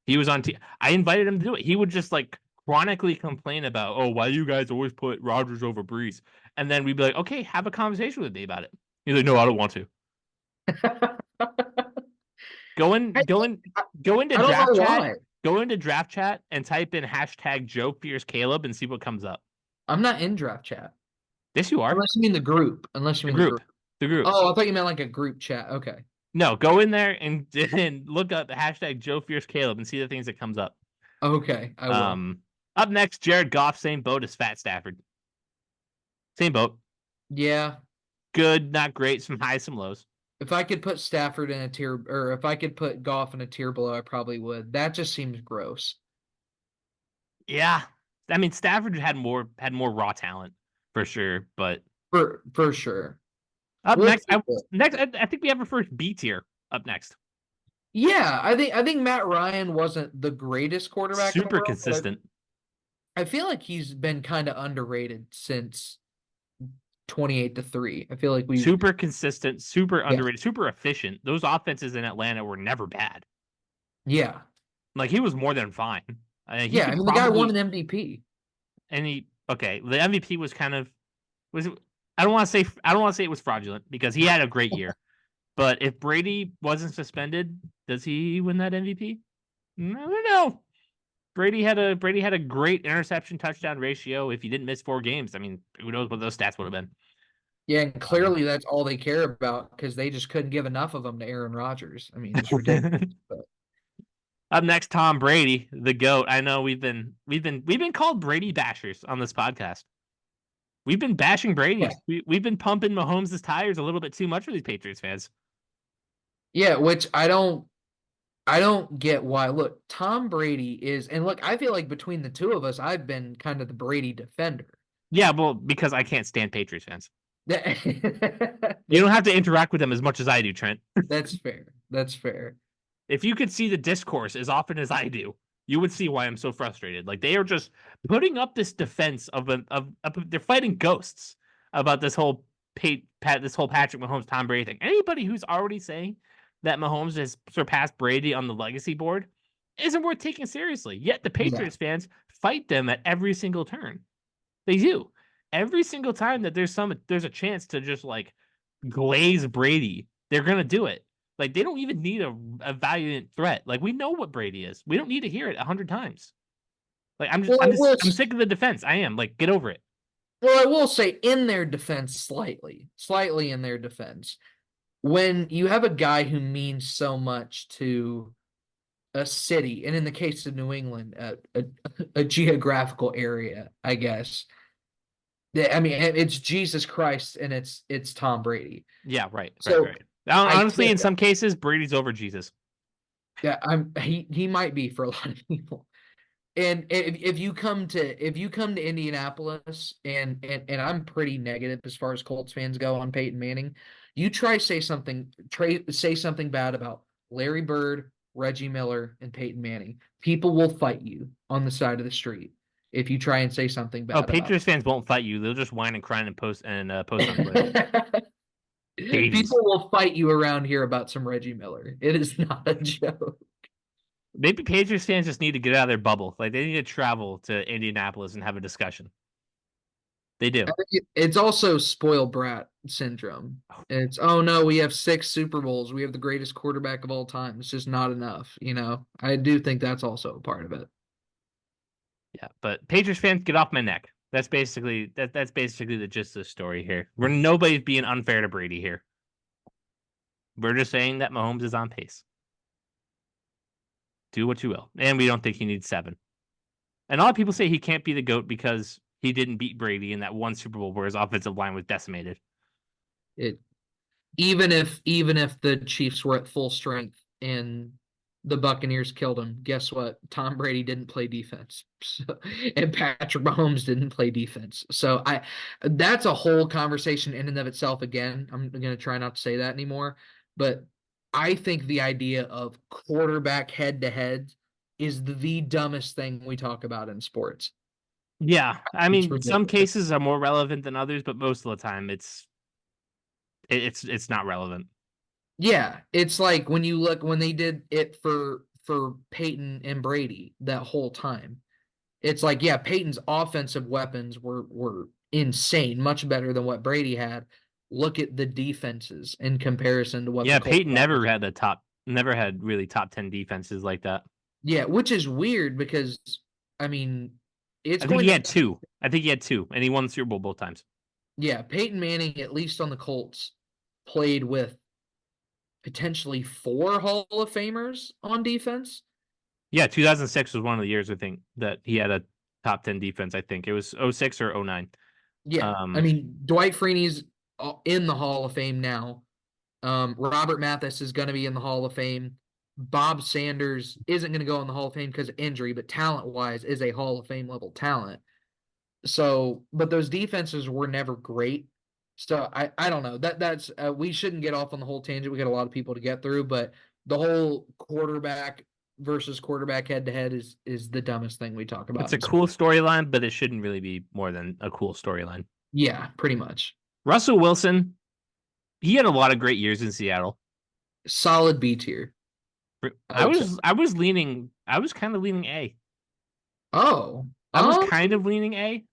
He was on. I invited him to do it. He would just like chronically complain about, oh, why do you guys always put Rodgers over Breeze? And then we'd be like, okay, have a conversation with me about it. He's like, no, I don't want to. Go in, I, go in, I, go into I don't draft know chat. why. Go into draft chat and type in hashtag Joe Fierce Caleb and see what comes up. I'm not in draft chat. Yes, you are. Unless you mean the group. Unless you The mean the group. group. The group. Oh, I thought you meant like a group chat. Okay. No, go in there and look up the hashtag Joe Fierce Caleb and see the things that comes up. Okay, I will. Up next, Jared Goff, same boat as Fat Stafford. Same boat. Yeah. Good, not great. Some highs, some lows. If I could put Stafford in a tier, or if I could put Goff in a tier below, I probably would. That just seems gross. Yeah, I mean Stafford had more raw talent for sure, but For sure. up We'll next, take it. I think we have our first B tier up next. Yeah, I think Matt Ryan wasn't the greatest quarterback in the Super world, but consistent. I feel like he's been kind of underrated since 28-3. I feel like we Super consistent, super yeah, underrated, super efficient. Those offenses in Atlanta were never bad. yeah. Like he was more than fine. He Yeah, I could mean the guy won probably an MVP. okay. The MVP was kind of was I don't want to say it was fraudulent because he had a great year. But if Brady wasn't suspended, does he win that MVP? I don't know. Brady had a great interception touchdown ratio. If he didn't miss 4 games, I mean, who knows what those stats would have been. Yeah, and clearly that's all they care about because they just couldn't give enough of them to Aaron Rodgers. I mean, it's ridiculous. But Up next, Tom Brady, the GOAT. I know we've been called Brady bashers on this podcast. We've been bashing yeah, Brady. We've been pumping Mahomes' tires a little bit too much for these Patriots fans. yeah, which I don't get why. Look, Tom Brady is, and look, I feel like between the two of us, I've been kind of the Brady defender. Yeah, well, because I can't stand Patriots fans. That- You don't have to interact with them as much as I do, Trent. That's fair. That's fair. If you could see the discourse as often as I do, you would see why I'm so frustrated. Like they are just putting up this defense of they're fighting ghosts about this whole this whole Patrick Mahomes Tom Brady thing. Anybody who's already saying that Mahomes has surpassed Brady on the legacy board isn't worth taking seriously. Yet the Yeah. Patriots fans fight them at every single turn. They do. Every single time that there's a chance to just like glaze Brady, they're gonna do it. Like they don't even need a valiant threat. Like we know what Brady is. We don't need to hear it 100 times. Like Well, I will, I'm sick of the defense. I am. Like get over it. well, I will say in their defense, slightly in their defense, when you have a guy who means so much to a city, and in the case of New England, a geographical area, I guess. I mean, it's Jesus Christ and it's Tom Brady. Yeah, right. So I Honestly, in get some cases, Brady's over Jesus. that. He might be for a lot of people. And if you come to Indianapolis and I'm pretty negative as far as Colts fans go on Peyton Manning, you say something bad about Larry Bird, Reggie Miller, and Peyton Manning. People will fight you on the side of the street if you try and say something Oh, bad about Patriots fans won't fight you. They'll just whine and cry and post on Twitter. Babies. People will fight you around here about some Reggie Miller. It is not a joke. Maybe Patriots fans just need to get out of their bubble. Like they need to travel to Indianapolis and have a discussion. They do. It's also spoiled brat syndrome. It's, oh no, we have 6 Super Bowls. We have the greatest quarterback of all time. It's just not enough, you know. I do think that's also a part of it. Yeah, but Patriots fans, get off my neck. That's basically the gist of the story here. Nobody's being unfair to Brady here. We're just saying that Mahomes is on pace. Do what you will, and we don't think he needs 7. And a lot of people say he can't be the GOAT because he didn't beat Brady in that one Super Bowl where his offensive line was decimated. Even if the Chiefs were at full strength in the Buccaneers killed him. Guess what? Tom Brady didn't play defense. And Patrick Mahomes didn't play defense. So that's a whole conversation in and of itself. Again, I'm going to try not to say that anymore, but I think the idea of quarterback head to head is the dumbest thing we talk about in sports. Yeah, I It's mean, some ridiculous. cases are more relevant than others, but most of the time, it's not relevant. Yeah, it's like when you look when they did it for Peyton and Brady that whole time. It's like, yeah, Peyton's offensive weapons were insane, much better than what Brady had. Look at the defenses in comparison to what the Yeah, Colts Peyton never had really top 10 defenses like that. Yeah, which is weird because I mean, it's I think going he to had two. I think he had two, and he won the Super Bowl both times. yeah, Peyton Manning, at least on the Colts, played with potentially 4 Hall of Famers on defense. Yeah, 2006 was one of the years I think that he had a top 10 defense. I think it was 06 or 09. Yeah, I mean, Dwight Freeney's in the Hall of Fame now. Robert Mathis is going to be in the Hall of Fame. Bob Sanders isn't going to go in the Hall of Fame because of injury, but talent-wise is a Hall of Fame level talent. So, but those defenses were never great. So I don't know. That's we shouldn't get off on the whole tangent. We got a lot of people to get through, but the whole quarterback versus quarterback head to head is the dumbest thing we talk about. It's a cool storyline, but it shouldn't really be more than a cool storyline. Yeah, pretty much. Russell Wilson, he had a lot of great years in Seattle. Solid B tier. I was kind of leaning A. Oh. I was kind of leaning A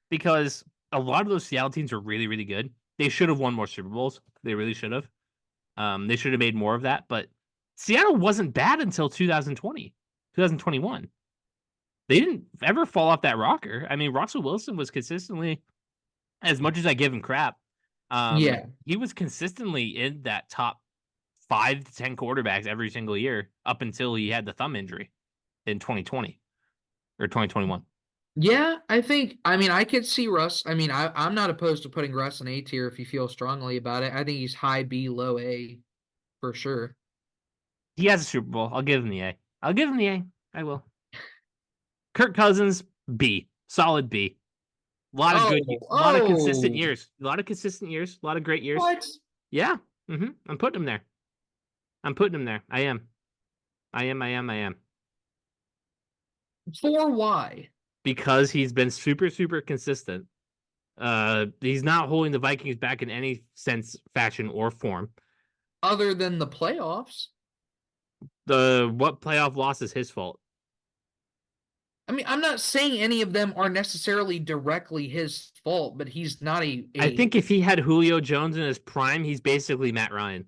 because a lot of those Seattle teams were really, really good. They should have won more Super Bowls. They really should have. They should have made more of that, but Seattle wasn't bad until 2020, 2021. They didn't ever fall off that rocker. I mean, Russell Wilson was consistently, as much as I give him crap, he was consistently in that top 5 to 10 quarterbacks every single year up until he had the thumb injury in 2020 or 2021. Yeah, I mean, I could see Russ. I mean, I'm not opposed to putting Russ in A tier if you feel strongly about it. I think he's high B, low A for sure. He has a Super Bowl. I'll give him the A. I'll give him the A. I will. Kirk Cousins, B. Solid B. A lot of a lot of consistent years. A lot of consistent years. A lot of great years. What? Yeah. I'm putting him there. I am. For why? Because he's been super, super consistent. He's not holding the Vikings back in any sense, fashion, or form. Other than the playoffs. What playoff loss is his fault? I mean, I'm not saying any of them are necessarily directly his fault, but he's not I think if he had Julio Jones in his prime, he's basically Matt Ryan.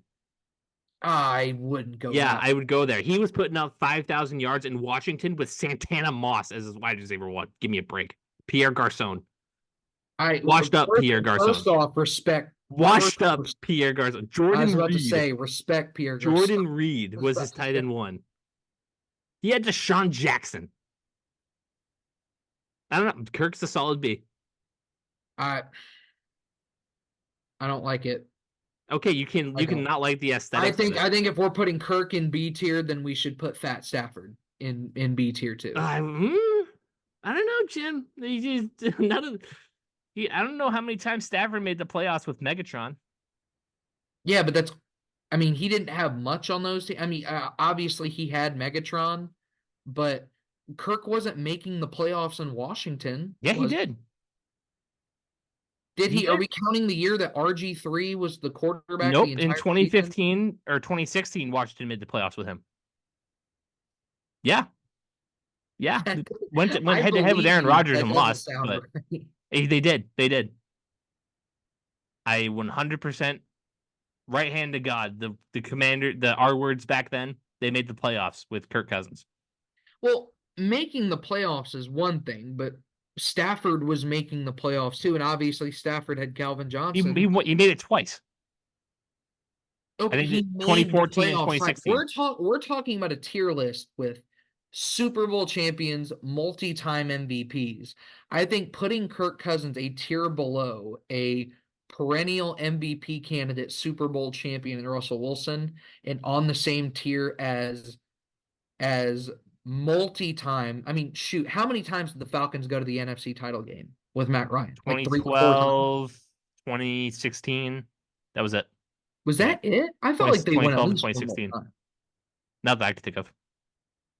I wouldn't go. Yeah, I would go there. He was putting up 5,000 yards in Washington with Santana Moss as his wide receiver one. Give me a break. Pierre Garcon. Washed up Pierre Garcon. First off, respect. Washed up Pierre Garcon. I was about to say, respect Pierre Garcon. Jordan Reed was his tight end one. He had Deshaun Jackson. I don't know. Kirk's a solid B. I don't like it. Okay, you can not like the aesthetic. I think if we're putting Kirk in B tier, then we should put Fat Stafford in B tier too. I don't know, Jim. I don't know how many times Stafford made the playoffs with Megatron. Yeah, but I mean, he didn't have much on those. I mean, obviously he had Megatron, but Kirk wasn't making the playoffs in Washington. Yeah, he did. Did he? Are we counting the year that RG3 was the quarterback? Nope. In 2015 or 2016, Washington made the playoffs with him. Yeah. Yeah. Went head to head with Aaron Rodgers and lost. But they did. I 100% right hand to God. The commander, the R words back then, they made the playoffs with Kirk Cousins. Well, making the playoffs is one thing, but Stafford was making the playoffs too, and obviously Stafford had Calvin Johnson. He made it twice. Okay, I think 2014 and 2016. Right. We're talking about a tier list with Super Bowl champions, multi-time MVPs. I think putting Kirk Cousins a tier below a perennial MVP candidate, Super Bowl champion, and Russell Wilson, and on the same tier as as multi-time. I mean, shoot, how many times did the Falcons go to the NFC title game with Matt Ryan? Like 3 or 4 times. 2012, 2016. That was it. Was Yeah. that it? I felt 20, like they went at 2012 and least one more 2016. time. Not that I could think of.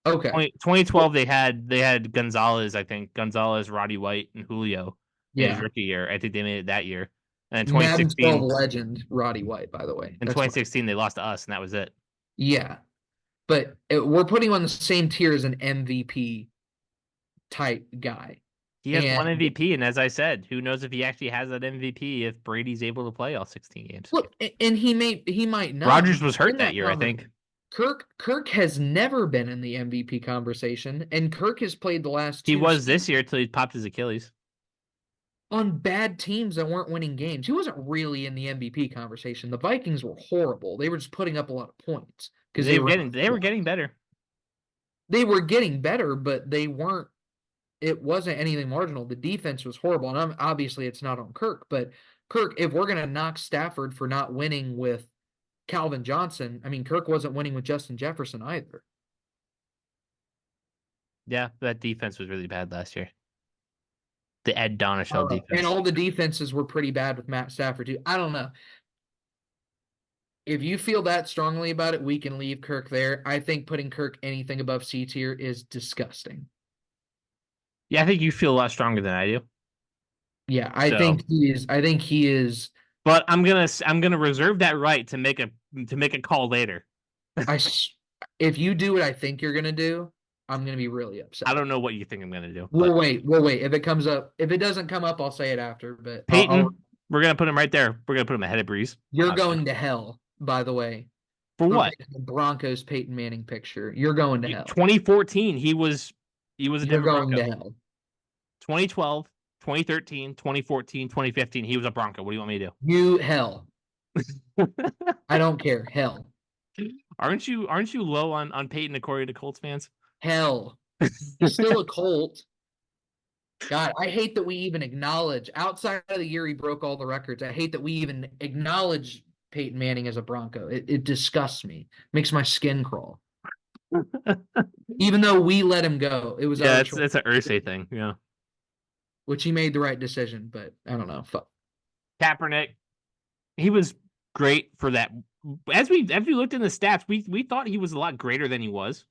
Okay. 2012 they had Gonzalez, I think. Gonzalez, Roddy White, and Julio in his Yeah. rookie year. I think they made it that year. And then Madden 12 2016 legend Roddy White, by the way. in That's fine. 2016 they lost to us, and that was it. Yeah. But we're putting him on the same tier as an MVP type guy. He has one And MVP, and as I said, who knows if he actually has that MVP if Brady's able to play all 16 games. look, and he might not. Rodgers was hurt In that year, I think. Kirk has never been in the MVP conversation, and Kirk has played the last He two was this seasons year till he popped his Achilles. on bad teams that weren't winning games. He wasn't really in the MVP conversation. The Vikings were horrible. They were just putting up a lot of points because They were getting better. They were getting better, but they weren't. It wasn't anything marginal. The defense was horrible, and obviously it's not on Kirk. But Kirk, if we're gonna knock Stafford for not winning with Calvin Johnson, I mean, Kirk wasn't winning with Justin Jefferson either. Yeah, that defense was really bad last year. The Ed Donishell defense. And all the defenses were pretty bad with Matt Stafford too. I don't know. If you feel that strongly about it, we can leave Kirk there. I think putting Kirk anything above C tier is disgusting. Yeah, I think you feel a lot stronger than I do. Yeah, I think he is. But I'm gonna reserve that right to make a call later. If you do what I think you're gonna do, I'm gonna be really upset. I don't know what you think I'm gonna do. We'll wait. If it comes up, if it doesn't come up, I'll say it after. But Peyton, we're gonna put him right there. We're gonna put him ahead of Breeze. You're going to hell, by the way. For what? The Broncos Peyton Manning picture. You're going to hell. 2014, he was a different going Bronco. to hell. 2012, 2013, 2014, 2015, he was a Bronco. What do you want me to do? You hell. I don't care. Hell. Aren't you low on Peyton according to Colts fans? Hell. He's still a Colt. God, I hate that we even acknowledge, outside of the year he broke all the records, I hate that we even acknowledge Peyton Manning as a Bronco. It disgusts me. Makes my skin crawl. Even though we let him go. It was it's an Ursay thing, yeah. Which he made the right decision, but I don't know. Fuck. Kaepernick, he was great for that. As we looked in the stats, we thought he was a lot greater than he was.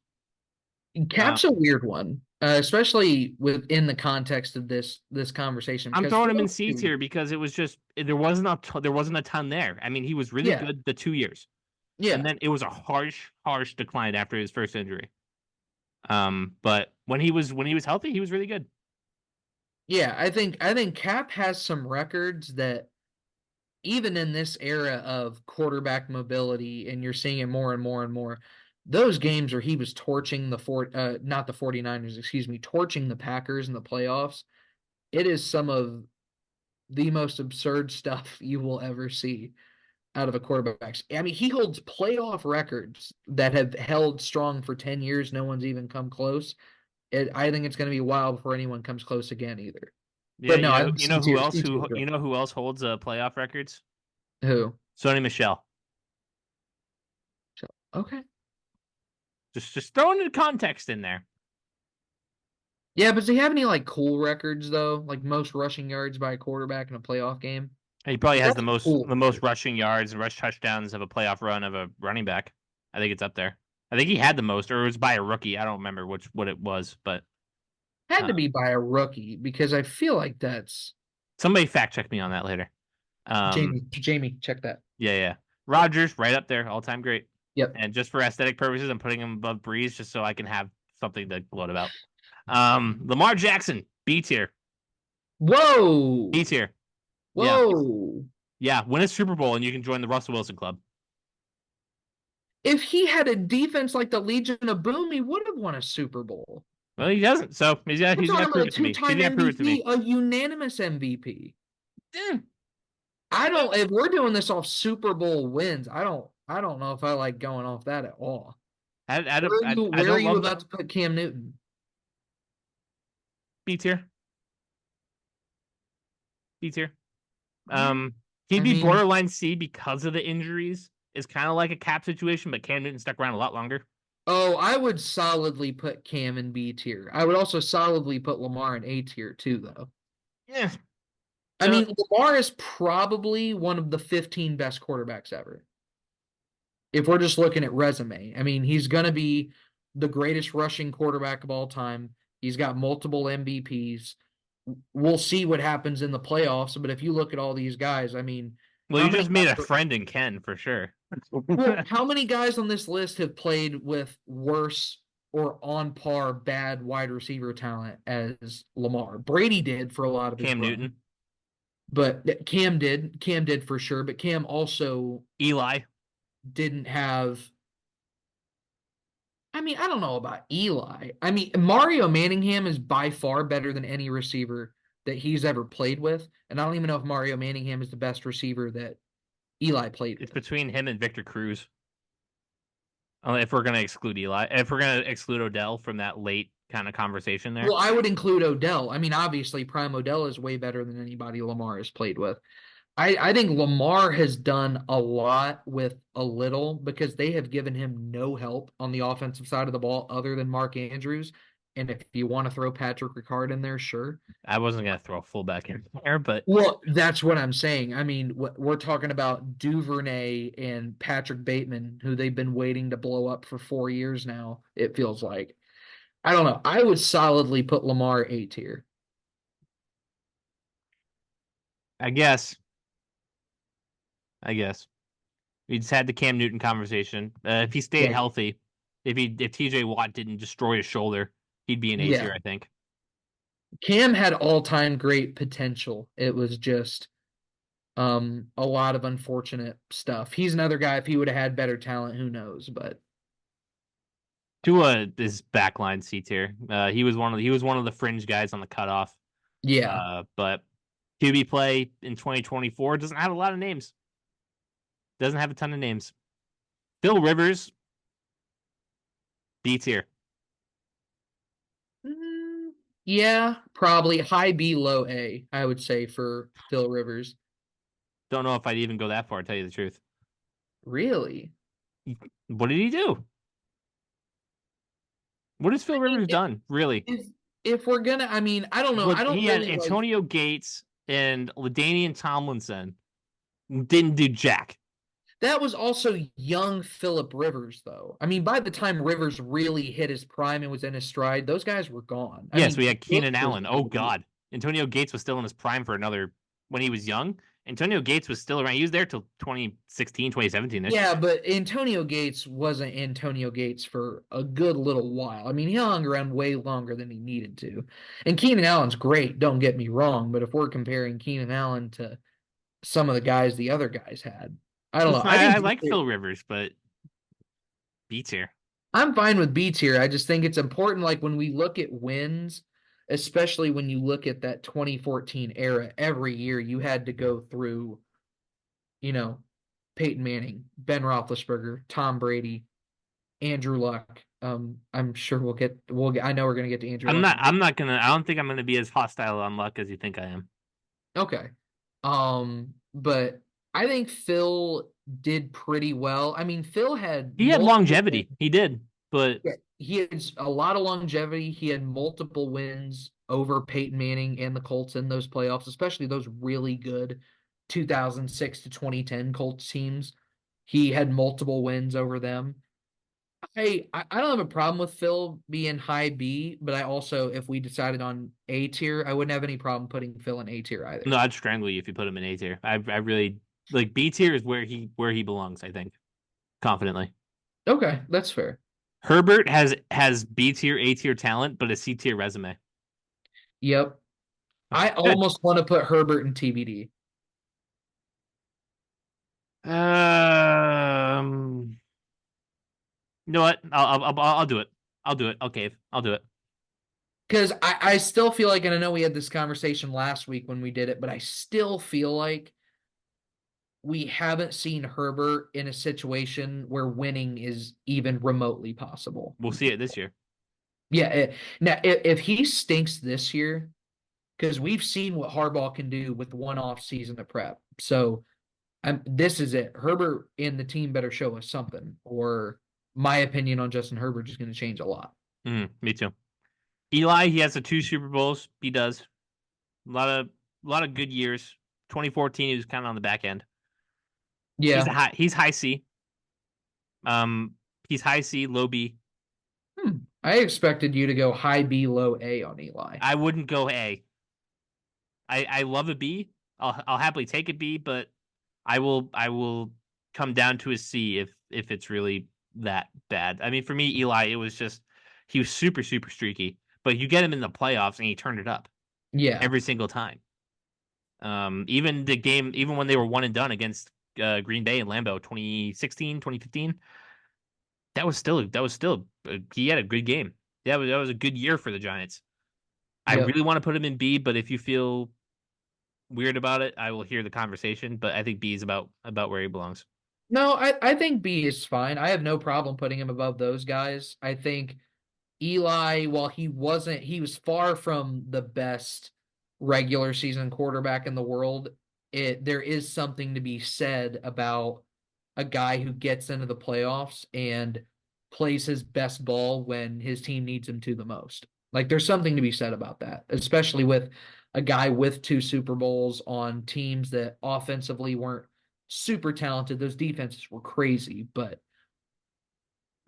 Cap's a weird one, especially within the context of this conversation. I'm throwing him in C tier because it was just there wasn't a ton there. I mean, he was really good the 2 years. Yeah, and then it was a harsh decline after his first injury. But when he was healthy, he was really good. Yeah, I think Cap has some records that even in this era of quarterback mobility, and you're seeing it more and more and more, those games where he was torching not the 49ers, excuse me, torching the Packers in the playoffs, it is some of the most absurd stuff you will ever see out of a quarterback. I mean, he holds playoff records that have held strong for 10 years. No one's even come close. I think it's going to be a while before anyone comes close again either. Yeah, but no, you know who else holds playoff records? Who? Sony Michel. Okay. Just throwing the context in there. Yeah, but does he have any like cool records though? Like most rushing yards by a quarterback in a playoff game? He probably has the most rushing yards and rush touchdowns of a playoff run of a running back. I think it's up there. I think he had the most, or it was by a rookie. I don't remember what it was, but had to be by a rookie because I feel like that's somebody fact check me on that later. Jamie, check that. Yeah. Rodgers, right up there, all time great. Yep. And just for aesthetic purposes, I'm putting him above Breeze just so I can have something to gloat about. Lamar Jackson, B tier. Whoa. B tier. Whoa. Yeah, win a Super Bowl and you can join the Russell Wilson Club. If he had a defense like the Legion of Boom, he would have won a Super Bowl. Well, he doesn't, so he's got to prove it to me. He's got to prove it to me. A unanimous MVP. Yeah. I don't. If we're doing this off Super Bowl wins, I don't know if I like going off that at all. Where are you about to put Cam Newton? B tier. He'd be borderline C because of the injuries. It's kind of like a Cap situation, but Cam Newton stuck around a lot longer. Oh, I would solidly put Cam in B tier. I would also solidly put Lamar in A tier too, though. Yeah. I So mean, Lamar is probably one of the 15 best quarterbacks ever. If we're just looking at resume, I mean, he's going to be the greatest rushing quarterback of all time. He's got multiple MVPs. We'll see what happens in the playoffs, but if you look at all these guys, I mean, well, how you many just made guys a friend in Ken for sure. well, how many guys on this list have played with worse or on par bad wide receiver talent as Lamar? Brady did for a lot of his Cam run, Newton, but Cam did. Cam did for sure, but Cam also Eli. didn't have. I mean, I don't know about Eli. I mean, Mario Manningham is by far better than any receiver that he's ever played with, and I don't even know if Mario Manningham is the best receiver that Eli played It's with. between him and Victor Cruz. If we're gonna exclude Eli, if we're gonna exclude Odell from that late kind of conversation there. Well, I would include Odell. I mean, obviously, Prime Odell is way better than anybody Lamar has played with. I think Lamar has done a lot with a little because they have given him no help on the offensive side of the ball other than Mark Andrews. And if you want to throw Patrick Ricard in there, sure. I wasn't gonna throw a fullback in there, but Well, that's what I'm saying. I mean, we're talking about Duvernay and Patrick Bateman, who they've been waiting to blow up for 4 years now, it feels like. I don't know. I would solidly put Lamar A tier. I guess we just had the Cam Newton conversation. If he stayed Yeah. healthy, if TJ Watt didn't destroy his shoulder, he'd be an A Yeah. tier, I think. Cam had all-time great potential. It was just a lot of unfortunate stuff. He's another guy, if he would have had better talent, who knows, but Tua is backline C tier. He was one of the fringe guys on the cutoff. yeah. But QB play in 2024 doesn't have a lot of names. Doesn't have a ton of names. Phil Rivers, B tier. Yeah, probably high B, low A, I would say for Phil Rivers. Don't know if I'd even go that far, to tell you the truth. Really? What did he do? What has Phil I mean, Rivers done, really? if we're gonna, I mean, I don't know. I Look, don't he had really like Antonio Gates and LaDainian Tomlinson. Didn't do jack. that was also young Philip Rivers, though. I mean, by the time Rivers really hit his prime and was in his stride, those guys were gone. I Yes, mean, we had Bush Keenan was Allen. Oh, God. Antonio Gates was still in his prime for another when he was young. Antonio Gates was still around. He was there till 2016, 2017 ish. Yeah, but Antonio Gates wasn't Antonio Gates for a good little while. I mean, he hung around way longer than he needed to. And Keenan Allen's great, don't get me wrong, but if we're comparing Keenan Allen to some of the guys the other guys had, I don't know. Listen, I I think like Phil Rivers, but B tier. I'm fine with B tier. I just think it's important, like when we look at wins, especially when you look at that 2014 era, every year you had to go through, you know, Peyton Manning, Ben Roethlisberger, Tom Brady, Andrew Luck. I'm sure I know we're gonna get to Andrew I'm Luck. not. I'm not gonna. I don't think I'm gonna be as hostile on Luck as you think I am. Okay. But I think Phil did pretty well. I mean, Phil had He had multiple longevity. He did, but yeah, he had a lot of longevity. He had multiple wins over Peyton Manning and the Colts in those playoffs, especially those really good 2006 to 2010 Colts teams. He had multiple wins over them. I don't have a problem with Phil being high B, but I also, if we decided on A tier, I wouldn't have any problem putting Phil in A tier either. no, I'd strangle you if you put him in A tier. I really like B tier is where he belongs. I think confidently. Okay, that's fair. Herbert has B tier, A tier talent, but a C tier resume. Yep. I Good. almost want to put Herbert in TBD. You know what? I'll do it. I'll do it. I'll cave. I'll do it. Because I still feel like, and I know we had this conversation last week when we did it, but I still feel like we haven't seen Herbert in a situation where winning is even remotely possible. We'll see it this year. Yeah. Now, if he stinks this year, because we've seen what Harbaugh can do with one off season of prep. So this is it. Herbert and the team better show us something, or my opinion on Justin Herbert is going to change a lot. Me too. Eli, he has the 2 Super Bowls. He does. A lot of good years. 2014, he was kind of on the back end. Yeah. He's high C. He's high C, low B. I expected you to go high B, low A on Eli. I wouldn't go A. I love a B. I'll happily take a B, but I will come down to a C if it's really that bad. I mean, for me, Eli, it was just he was super super streaky, but you get him in the playoffs and he turned it up Yeah. every single time. Even the game, even when they were 1 and done against Green Bay and Lambeau 2016, 2015, that was still he had a good game. That was a good year for the Giants. I Yep. really want to put him in B, but if you feel weird about it, I will hear the conversation. But I think B is about where he belongs. No, I think B is fine. I have no problem putting him above those guys. I think Eli, while he was far from the best regular season quarterback in the world. There is something to be said about a guy who gets into the playoffs and plays his best ball when his team needs him to the most. Like there's something to be said about that, especially with a guy with 2 Super Bowls on teams that offensively weren't super talented. Those defenses were crazy, but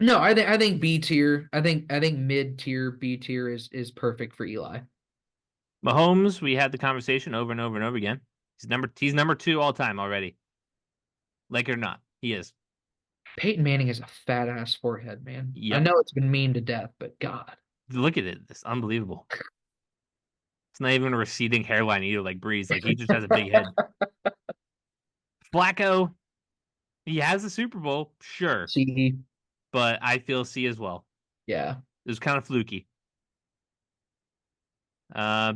no, I think B tier. I think mid tier B tier is perfect for Eli. Mahomes, we had the conversation over and over and over again. He's number 2 all time already. Like it or not, he is. Peyton Manning has a fat ass forehead, man. I Yep. know it's been memed to death, but God. Look at it. It's unbelievable. It's not even a receding hairline either, like Breeze. Like he just has a big head. Flacco, he has a Super Bowl, sure, See, but I feel C as well. yeah. It was kind of fluky.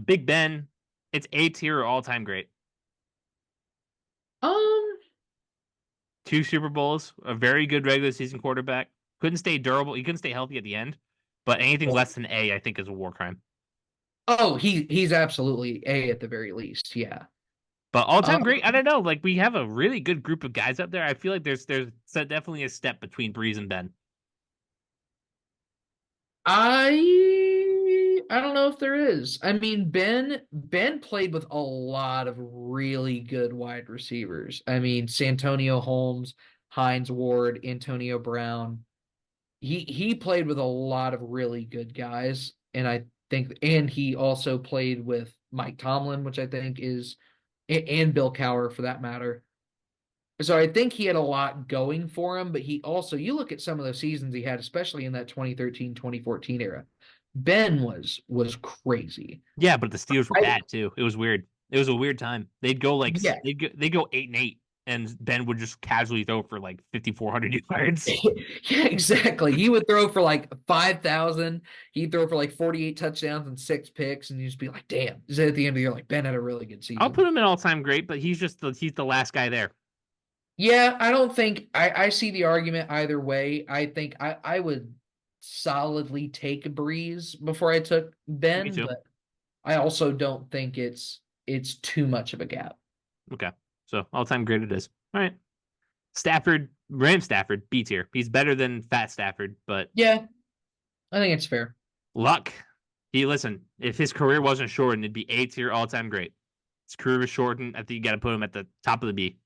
Big Ben, it's A tier all time great. Um, 2 Super Bowls, a very good regular season quarterback. Couldn't stay durable. He couldn't stay healthy at the end. But anything less than A, I think, is a war crime. oh, he's absolutely A at the very least, yeah. But all time Um, great, I don't know. Like we have a really good group of guys up there. I feel like there's definitely a step between Breeze and Ben. I don't know if there is. I mean, Ben played with a lot of really good wide receivers. I mean, Santonio Holmes, Hines Ward, Antonio Brown. He played with a lot of really good guys, and I think, and he also played with Mike Tomlin, which I think is, and Bill Cowher for that matter. So I think he had a lot going for him, but he also, you look at some of the seasons he had, especially in that 2013, 2014 era. Ben was crazy. Yeah, but the Steelers were I, bad too. It was weird. It was a weird time. They'd go like yeah. they go 8-8, and Ben would just casually throw for like 5,400 yards. Yeah, exactly. He would throw for like 5,000. He'd throw for like 48 touchdowns and 6 picks, and you'd just be like, damn. Is at the end of the year, like Ben had a really good I'll season. put him in all time great, but he's the last guy there. Yeah, I don't think I see the argument either way. I think I would solidly take a Breeze before I took Me Ben, too. but I also don't think it's too much of a gap. Okay, so all time great it is. All right, Stafford, B tier. He's better than Fat Stafford, but Yeah, I think it's fair. Luck. Listen. If his career wasn't shortened, it'd be A tier, all time great. His career was shortened. I think you got to put him at the top of the B.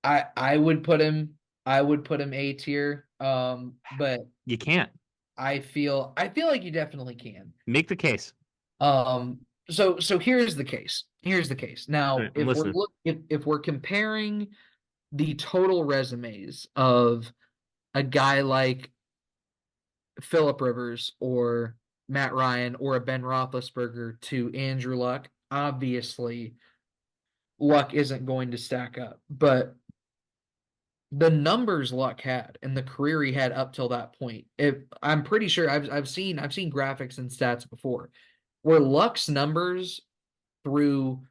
I would put him A tier. But You can't I feel like you definitely can. make the case. So here's the case. Here's the case. All Now, right, I'm listening. if we're comparing the total resumes of a guy like Philip Rivers or Matt Ryan or a Ben Roethlisberger to Andrew Luck, obviously Luck isn't going to stack up. But the numbers Luck had and the career he had up till that point, I'm pretty sure I've seen graphics and stats before where Luck's numbers through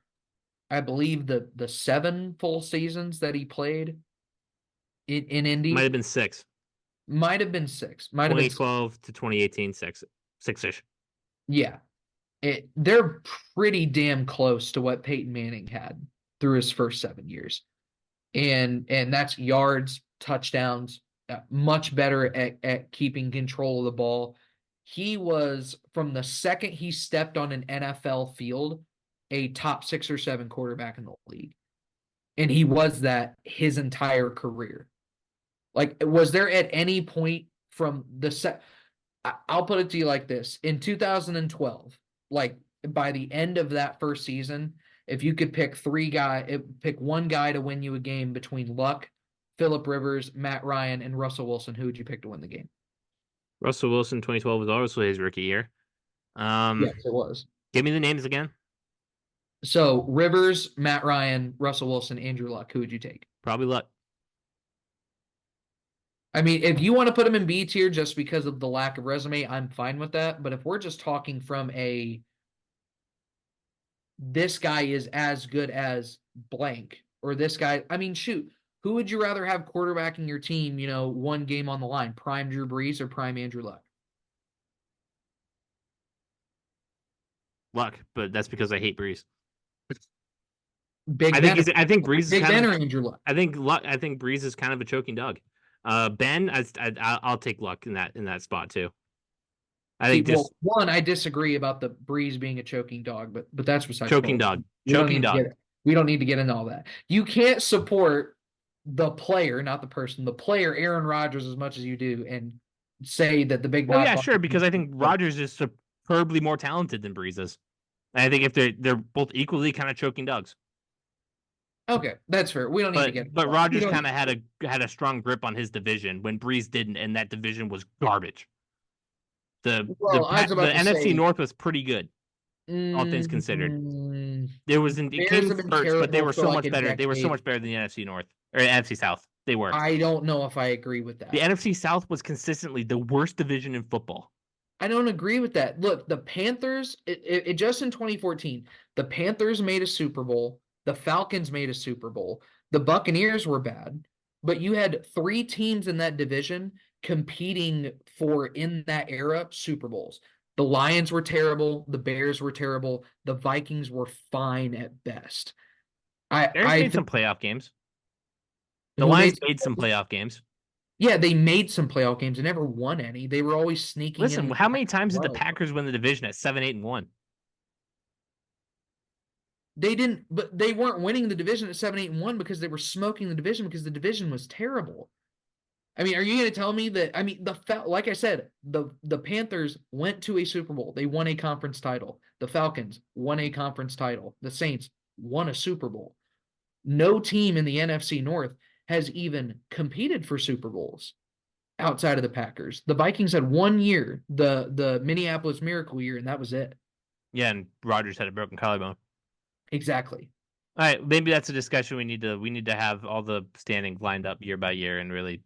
I believe the 7 full seasons that he played in Might Indy have been 6. might have been 6. Might have been 2012 to 2018, 6-ish. yeah. They're pretty damn close to what Peyton Manning had through his first 7 years. And that's yards, touchdowns, much better at keeping control of the ball. He was, from the second he stepped on an NFL field, a top 6 or 7 quarterback in the league. And he was that his entire career. Like, was there at any point from I'll put it to you like this. In 2012, like by the end of that first season, if you could pick pick one guy to win you a game between Luck, Phillip Rivers, Matt Ryan, and Russell Wilson, who would you pick to win the game? Russell Wilson, 2012 was also his rookie year. Yes, it was. Give me the names again. So Rivers, Matt Ryan, Russell Wilson, Andrew Luck. Who would you take? Probably Luck. I mean, if you want to put him in B tier just because of the lack of resume, I'm fine with that. But if we're just talking from this guy is as good as blank, or this guy, I mean, shoot, who would you rather have quarterbacking your team, one game on the line, prime Drew Brees or prime Andrew Luck? Luck, but that's because I hate Brees. I think Brees is Big kind Ben of, or Andrew Luck. I think Brees is kind of a choking dog. Ben, I'll take Luck in that spot too. I disagree about the Brees being a choking dog, but that's besides choking dog. We don't need to get into all that. You can't support the player, not the person, the player, Aaron Rodgers, as much as you do, and say that the big. Well, yeah, sure, because I think Rodgers is superbly more talented than Brees is. And I think if they're both equally kind of choking dogs. Okay, that's fair. We don't need to get. But Rodgers kind of had a strong grip on his division when Brees didn't, and that division was garbage. The NFC North was pretty good, all things considered. There was it came first, but they were so much better. They were so much better than the NFC North or NFC South. They were. I don't know if I agree with that. The NFC South was consistently the worst division in football. I don't agree with that. Look, the Panthers, it just in 2014, the Panthers made a Super Bowl. The Falcons made a Super Bowl. The Buccaneers were bad, but you had 3 teams in that division competing for, in that era, Super Bowls. The Lions were terrible. The Bears were terrible. The Vikings were fine at best. Bears made some playoff games. The Lions made some playoff games. Yeah, they made some playoff games and never won any. They were always sneaking in. Listen, how many times did the Packers win the division at 7-8-1? They didn't, but they weren't winning the division at 7-8-1 because they were smoking the division because the division was terrible. I mean, are you going to tell me that? I mean, like I said, the Panthers went to a Super Bowl. They won a conference title. The Falcons won a conference title. The Saints won a Super Bowl. No team in the NFC North has even competed for Super Bowls outside of the Packers. The Vikings had 1 year, the Minneapolis Miracle year, and that was it. Yeah, and Rodgers had a broken collarbone. Exactly. All right, maybe that's a discussion we need to have all the standings lined up year by year and really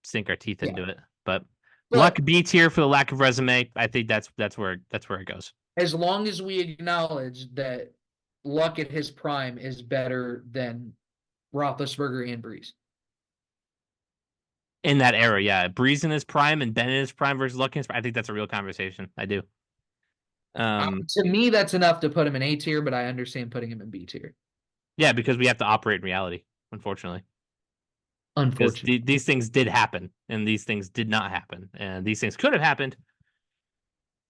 sink our teeth into it. But Luck B tier for the lack of resume. I think that's where it goes. As long as we acknowledge that Luck at his prime is better than Roethlisberger and Brees. In that era, yeah. Brees in his prime and Ben in his prime versus Luck in his prime. I think that's a real conversation. I do. To me, that's enough to put him in A tier, but I understand putting him in B tier. Yeah, because we have to operate in reality, unfortunately. Unfortunately. These things did happen, and these things did not happen, and these things could have happened.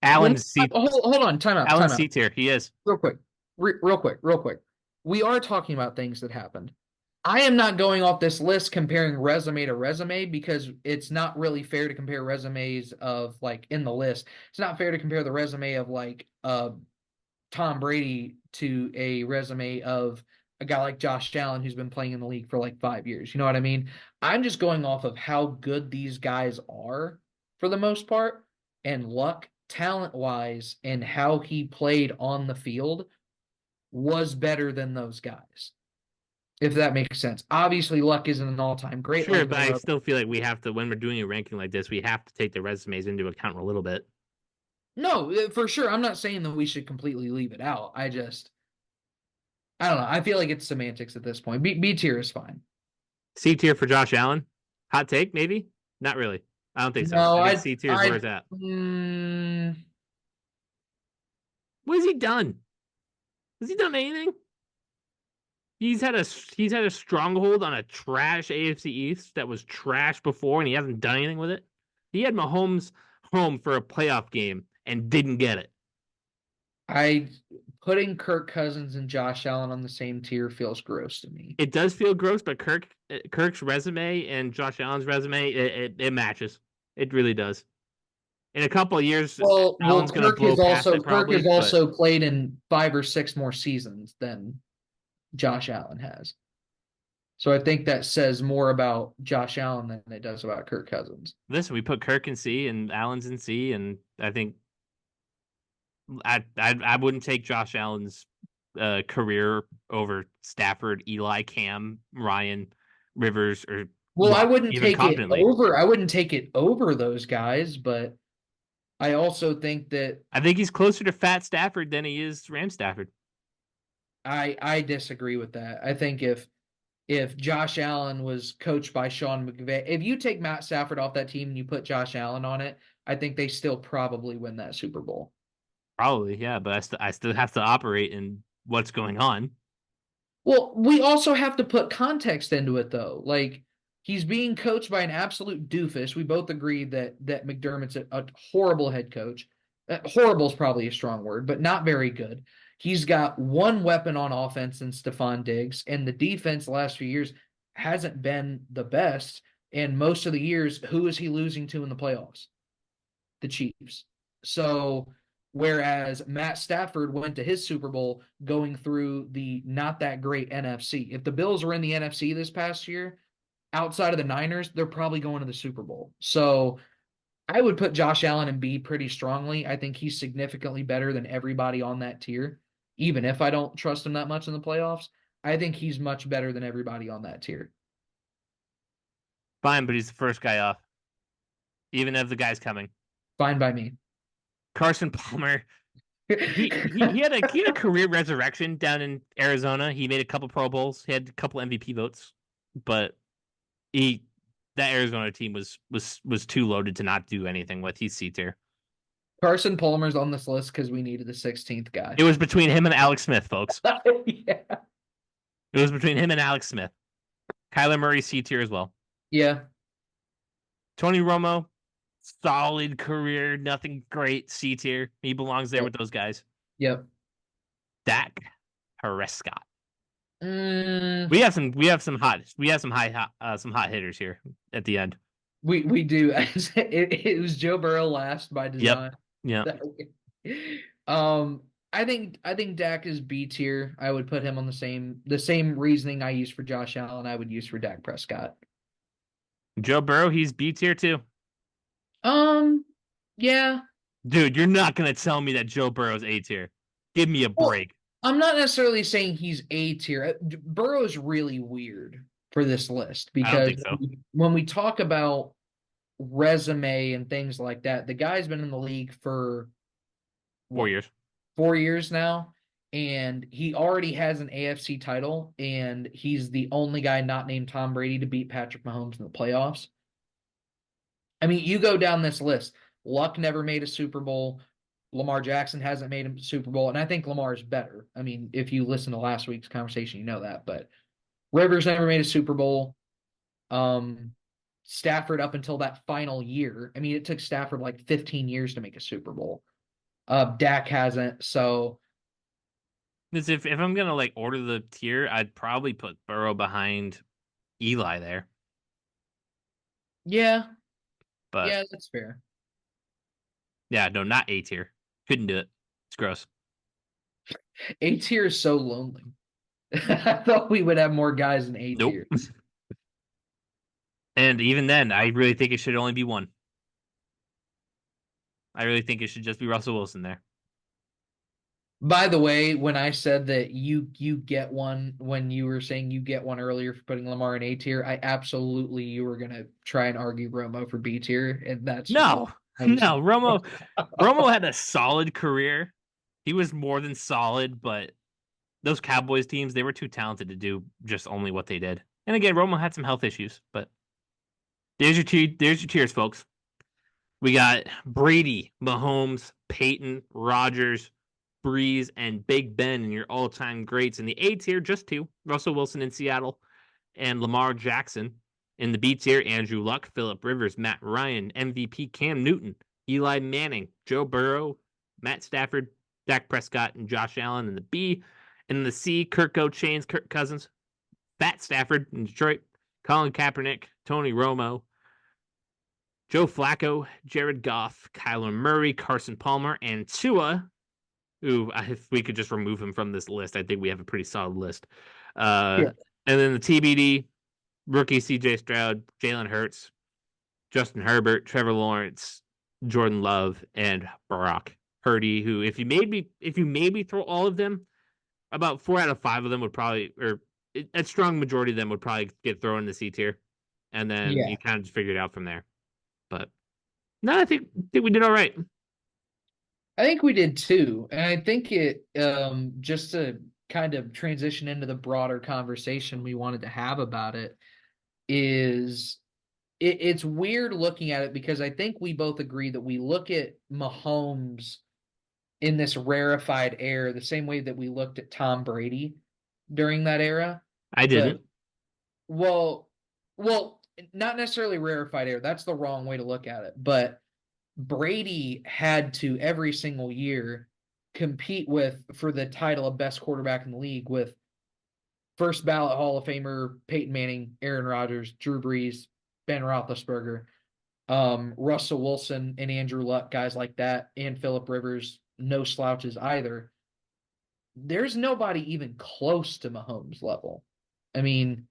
Allen's C. Hold on, time out. Allen's C tier. He is. Real quick. We are talking about things that happened. I am not going off this list comparing resume to resume because it's not really fair to compare resumes of, like, in the list. It's not fair to compare the resume of, like, Tom Brady to a resume of a guy like Josh Allen who's been playing in the league for like 5 years. You know what I mean? I'm just going off of how good these guys are for the most part, and Luck, talent-wise, and how he played on the field was better than those guys. If that makes sense. Obviously, Luck isn't an all-time great. Sure, but I still feel like we have to, when we're doing a ranking like this, we have to take the resumes into account a little bit. No, for sure. I'm not saying that we should completely leave it out. I don't know. I feel like it's semantics at this point. B tier is fine. C tier for Josh Allen? Hot take, maybe? Not really. I don't think so. No, I think C tier is where it's at. What has he done? Has he done anything? He's had a stronghold on a trash AFC East that was trash before, and he hasn't done anything with it. He had Mahomes home for a playoff game and didn't get it. Putting Kirk Cousins and Josh Allen on the same tier feels gross to me. It does feel gross, but Kirk's resume and Josh Allen's resume it matches. It really does. In a couple of years, Allen's going to blow past it probably. Kirk has also played in 5 or 6 more seasons than Josh Allen has. So I think that says more about Josh Allen than it does about Kirk Cousins. Listen, we put Kirk in C and Allen's in C, and I think I wouldn't take Josh Allen's career over Stafford, Eli, Cam, Ryan, Rivers, or I wouldn't take it over. I wouldn't take it over those guys, but I also think that I think he's closer to Fat Stafford than he is Ram Stafford. I disagree with that. I think if Josh Allen was coached by Sean McVay, if you take Matt Stafford off that team and you put Josh Allen on it, I think they still probably win that Super Bowl. Probably, yeah, but I still have to operate in what's going on. Well, we also have to put context into it, though. Like, he's being coached by an absolute doofus. We both agree that McDermott's a horrible head coach. Horrible is probably a strong word, but not very good. He's got one weapon on offense in Stephon Diggs, and the defense the last few years hasn't been the best. And most of the years, who is he losing to in the playoffs? The Chiefs. So whereas Matt Stafford went to his Super Bowl going through the not that great NFC. If the Bills were in the NFC this past year, outside of the Niners, they're probably going to the Super Bowl. So I would put Josh Allen in B pretty strongly. I think he's significantly better than everybody on that tier. Even if I don't trust him that much in the playoffs, I think he's much better than everybody on that tier. Fine, but he's the first guy off. Even if the guy's coming. Fine by me. Carson Palmer. He had a career resurrection down in Arizona. He made a couple Pro Bowls. He had a couple MVP votes, but that Arizona team was too loaded to not do anything with. He's C tier. Carson Palmer's on this list because we needed the 16th guy. It was between him and Alex Smith, folks. Yeah. It was between him and Alex Smith. Kyler Murray C tier as well. Yeah. Tony Romo, solid career, nothing great. C tier. He belongs there with those guys. Yep. Dak Prescott. Mm. We have some hot hitters here at the end. We do. It was Joe Burrow last by design. Yep. I think Dak is B tier. I would put him on the same reasoning I used for Josh Allen, I would use for Dak Prescott. Joe Burrow, he's B tier too. Yeah. Dude, you're not gonna tell me that Joe Burrow's A tier. Give me a break. I'm not necessarily saying he's A tier. Burrow's really weird for this list because when we talk about resume and things like that, the guy's been in the league for 4 years. 4 years now, and he already has an AFC title, and he's the only guy not named Tom Brady to beat Patrick Mahomes in the playoffs. I mean, you go down this list. Luck never made a Super Bowl. Lamar Jackson hasn't made a Super Bowl, and I think Lamar's better. I mean, if you listen to last week's conversation, you know that. But Rivers never made a Super Bowl. Stafford up until that final year. I mean, it took Stafford like 15 years to make a Super Bowl. Dak hasn't. So if I'm gonna like order the tier, I'd probably put Burrow behind Eli there. Yeah. But yeah, that's fair. Yeah, no, not A tier. Couldn't do it. It's gross. A tier is so lonely. I thought we would have more guys in A tier. Nope. And even then, I really think it should only be one. I really think it should just be Russell Wilson there. By the way, when I said that you get one, when you were saying you get one earlier for putting Lamar in A tier, you were gonna try and argue Romo for B tier, and that's no. Romo had a solid career. He was more than solid, but those Cowboys teams, they were too talented to do just only what they did. And again, Romo had some health issues, but there's your tiers, folks. We got Brady, Mahomes, Peyton, Rodgers, Breeze, and Big Ben in your all-time greats. In the A tier, just two: Russell Wilson in Seattle and Lamar Jackson. In the B tier, Andrew Luck, Phillip Rivers, Matt Ryan, MVP Cam Newton, Eli Manning, Joe Burrow, Matt Stafford, Dak Prescott, and Josh Allen. In the B. In the C, Kirk Cochains, Kirk Cousins, Fat Stafford in Detroit, Colin Kaepernick, Tony Romo, Joe Flacco, Jared Goff, Kyler Murray, Carson Palmer, and Tua. Ooh, if we could just remove him from this list, I think we have a pretty solid list. Yeah. And then the TBD, rookie CJ Stroud, Jalen Hurts, Justin Herbert, Trevor Lawrence, Jordan Love, and Brock Purdy, who if you maybe throw all of them, about 4 out of 5 of them would probably, or a strong majority of them would probably get thrown in the C tier. And then Yeah. you kind of just figure it out from there. But no, I think we did all right. I think we did too. And I think it just to kind of transition into the broader conversation we wanted to have about it is it's weird looking at it because I think we both agree that we look at Mahomes in this rarefied air the same way that we looked at Tom Brady during that era. I didn't. But well, not necessarily rarefied air. That's the wrong way to look at it. But Brady had to every single year compete for the title of best quarterback in the league with first ballot Hall of Famer Peyton Manning, Aaron Rodgers, Drew Brees, Ben Roethlisberger, Russell Wilson, and Andrew Luck, guys like that, and Phillip Rivers, no slouches either. There's nobody even close to Mahomes' level. I mean,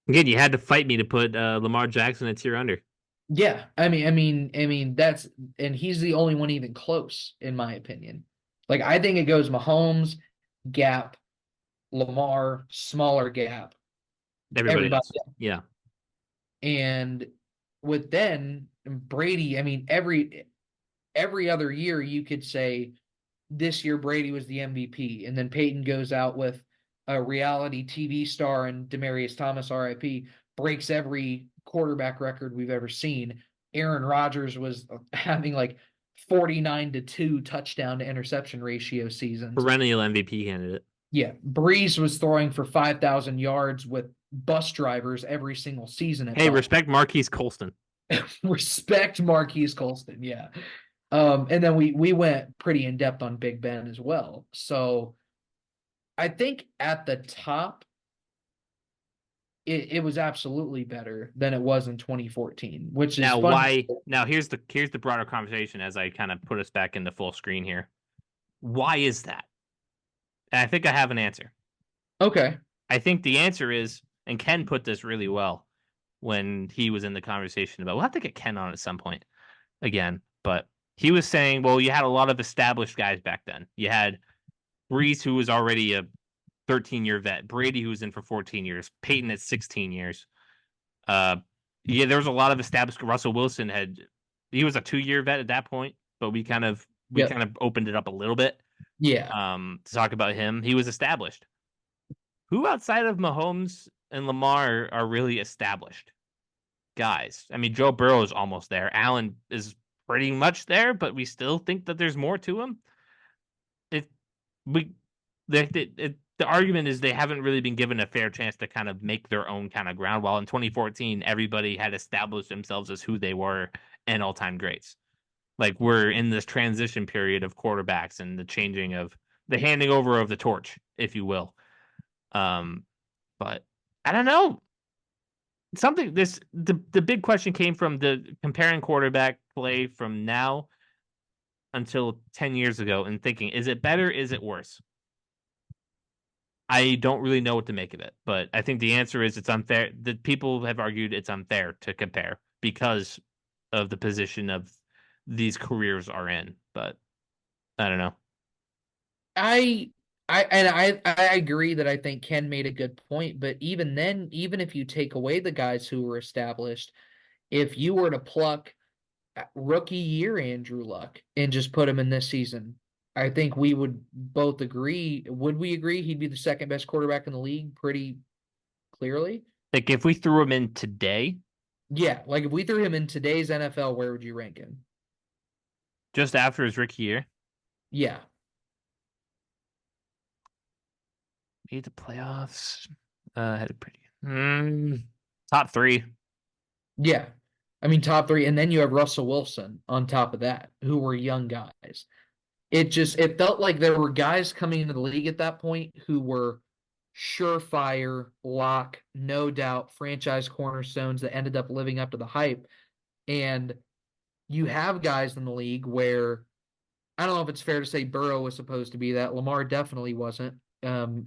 Again, you had to fight me to put Lamar Jackson a tier under. yeah, I mean that's and he's the only one even close in my opinion. Like I think it goes Mahomes, Gap, Lamar, smaller gap, Everybody everybody. else. Yeah. And with then Brady, I mean every other year you could say this year Brady was the MVP, and then Peyton goes out with a reality TV star and Demaryius Thomas, RIP, breaks every quarterback record we've ever seen. Aaron Rodgers was having like 49-2 touchdown to interception ratio seasons. Perennial MVP candidate. Yeah, Breeze was throwing for 5,000 yards with bus drivers every single season. Hey, respect Marquise Colston. Respect Marquise Colston, yeah. And then we went pretty in depth on Big Ben as well. So I think at the top, it was absolutely better than it was in 2014, which is Now fun. why? Now here's the broader conversation as I kind of put us back into full screen here. Why is that? And I think I have an answer. Okay. I think the answer is, and Ken put this really well when he was in the conversation about. We'll have to get Ken on at some point again, but he was saying, well, you had a lot of established guys back then. You had Brees, who was already a 13-year vet, Brady, who was in for 14 years, Peyton at 16 years. Yeah, there was a lot of established. Russell Wilson he was a 2-year vet at that point, but we kind of opened it up a little bit. Yeah. To talk about him, he was established. Who outside of Mahomes and Lamar are really established guys? I mean, Joe Burrow is almost there. Allen is pretty much there, but we still think that there's more to him. The argument is they haven't really been given a fair chance to kind of make their own kind of ground. While in 2014, everybody had established themselves as who they were and all-time greats. Like we're in this transition period of quarterbacks and the handing over of the torch, if you will. But I don't know. The big question came from the comparing quarterback play from now until 10 years ago and thinking, is it better? Is it worse? I don't really know what to make of it, but I think the answer is it's unfair. The people have argued it's unfair to compare because of the position of these careers are in, but I don't know. I agree that I think Ken made a good point, but even then, even if you take away the guys who were established, if you were to pluck rookie year Andrew Luck and just put him in this season, I think we would both agree. Would we agree he'd be the second best quarterback in the league pretty clearly? Like if we threw him in today, yeah, like if we threw him in today's NFL, where would you rank him? just after his rookie year? Yeah. Made the playoffs. Had a pretty top 3. Yeah. I mean, top three. And then you have Russell Wilson on top of that, who were young guys. It felt like there were guys coming into the league at that point who were surefire, lock, no doubt, franchise cornerstones that ended up living up to the hype. And you have guys in the league where I don't know if it's fair to say Burrow was supposed to be that. Lamar definitely wasn't.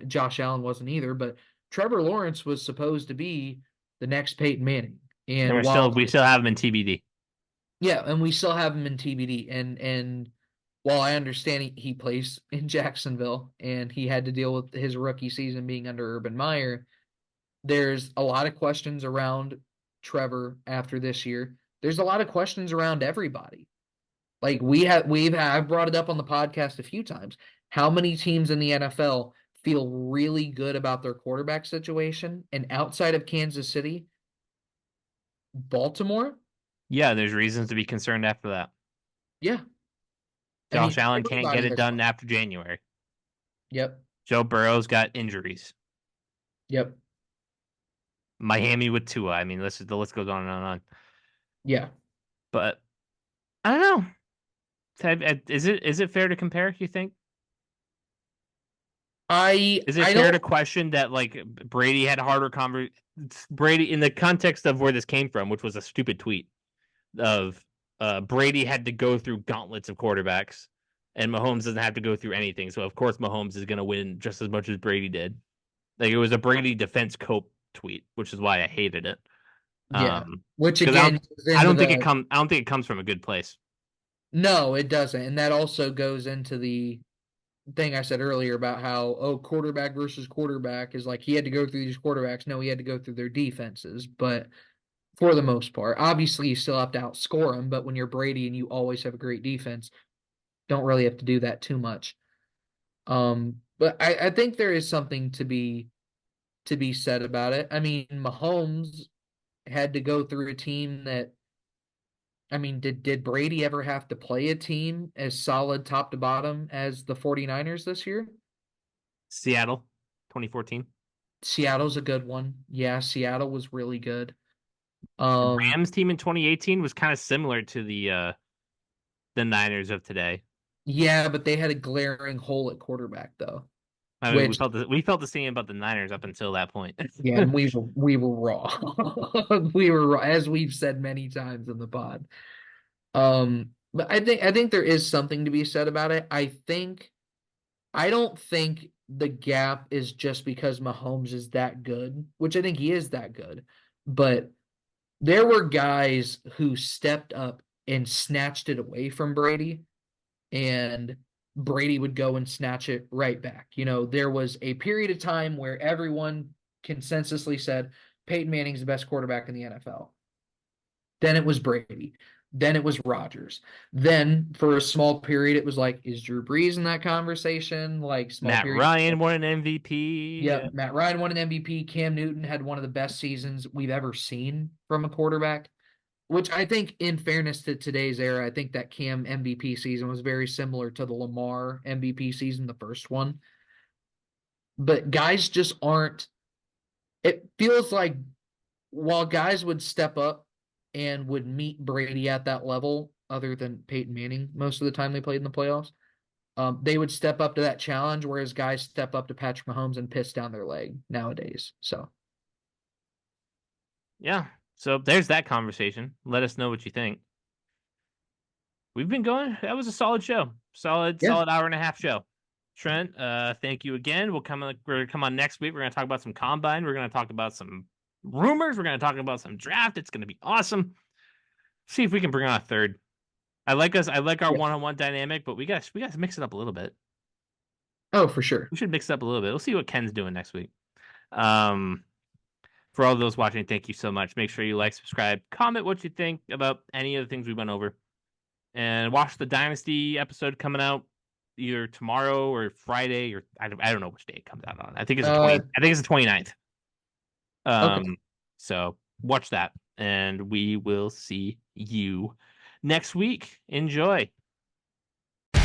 Josh Allen wasn't either, but Trevor Lawrence was supposed to be the next Peyton Manning. And And while we still have him in TBD. yeah, and we still have him in TBD. And while I understand he plays in Jacksonville and he had to deal with his rookie season being under Urban Meyer, there's a lot of questions around Trevor after this year. There's a lot of questions around everybody. Like I've brought it up on the podcast a few times. How many teams in the NFL feel really good about their quarterback situation? And outside of Kansas City, Baltimore? Yeah, there's reasons to be concerned after that. Yeah. Josh Allen can't get everybody it has done questions. after January. Yep. Joe Burrow's got injuries. Yep. Miami with Tua. I mean, the list goes on and on. Yeah. But I don't know. Is it fair to compare? You think? Is it I fair don't to question that like Brady had harder Brady in the context of where this came from, which was a stupid tweet of Brady had to go through gauntlets of quarterbacks, and Mahomes doesn't have to go through anything. So of course Mahomes is going to win just as much as Brady did. Like it was a Brady defense cope tweet, which is why I hated it. yeah. Which Because again goes into I don't think it comes from a good place. no, it doesn't. And that also goes into the thing I said earlier about how quarterback versus quarterback is like he had to go through these quarterbacks. No, he had to go through their defenses, but for the most part, obviously you still have to outscore them. But when you're Brady and you always have a great defense, don't really have to do that too much. But I think there is something to be said about it. I mean, Mahomes had to go through a team that I mean, did Brady ever have to play a team as solid top to bottom as the 49ers this year? Seattle, 2014. Seattle's a good one. Yeah, Seattle was really good. The Rams team in 2018 was kind of similar to the Niners of today. Yeah, but they had a glaring hole at quarterback though. I mean, Which we felt the same about the Niners up until that point. yeah, and we were wrong. We were wrong, as we've said many times in the pod. But I think there is something to be said about it. I don't think the gap is just because Mahomes is that good, which I think he is that good. But there were guys who stepped up and snatched it away from Brady, and Brady would go and snatch it right back. You know, there was a period of time where everyone consensusly said Peyton Manning's the best quarterback in the NFL. Then it was Brady. Then it was Rodgers. Then for a small period, it was like, is Drew Brees in that conversation? Like small Matt period. Ryan won an MVP. Yep, Matt Ryan won an MVP. Cam Newton had one of the best seasons we've ever seen from a quarterback, which I think, in fairness to today's era, I think that Cam MVP season was very similar to the Lamar MVP season, the first one. But guys just aren't. It feels like while guys would step up and would meet Brady at that level, other than Peyton Manning, most of the time they played in the playoffs, they would step up to that challenge, whereas guys step up to Patrick Mahomes and piss down their leg nowadays. So, Yeah. So there's that conversation. Let us know what you think. We've been going. That was a solid show. Solid hour and a half show. Trent, thank you again. We're gonna come on next week. We're gonna talk about some combine. We're gonna talk about some rumors. We're gonna talk about some draft. It's gonna be awesome. See if we can bring on a third. I like our one-on-one dynamic, but we got to mix it up a little bit. oh, for sure. We should mix it up a little bit. We'll see what Ken's doing next week. For all those watching, thank you so much. Make sure you like, subscribe, comment what you think about any of the things we went over, and watch the Dynasty episode coming out either tomorrow or Friday, or I don't know which day it comes out on. I think it's the 20. I think it's the 29th. Okay. So watch that, and we will see you next week. Enjoy.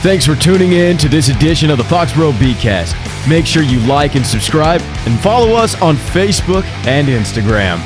Thanks for tuning in to this edition of the Foxboro BeatCast. Make sure you like and subscribe and follow us on Facebook and Instagram.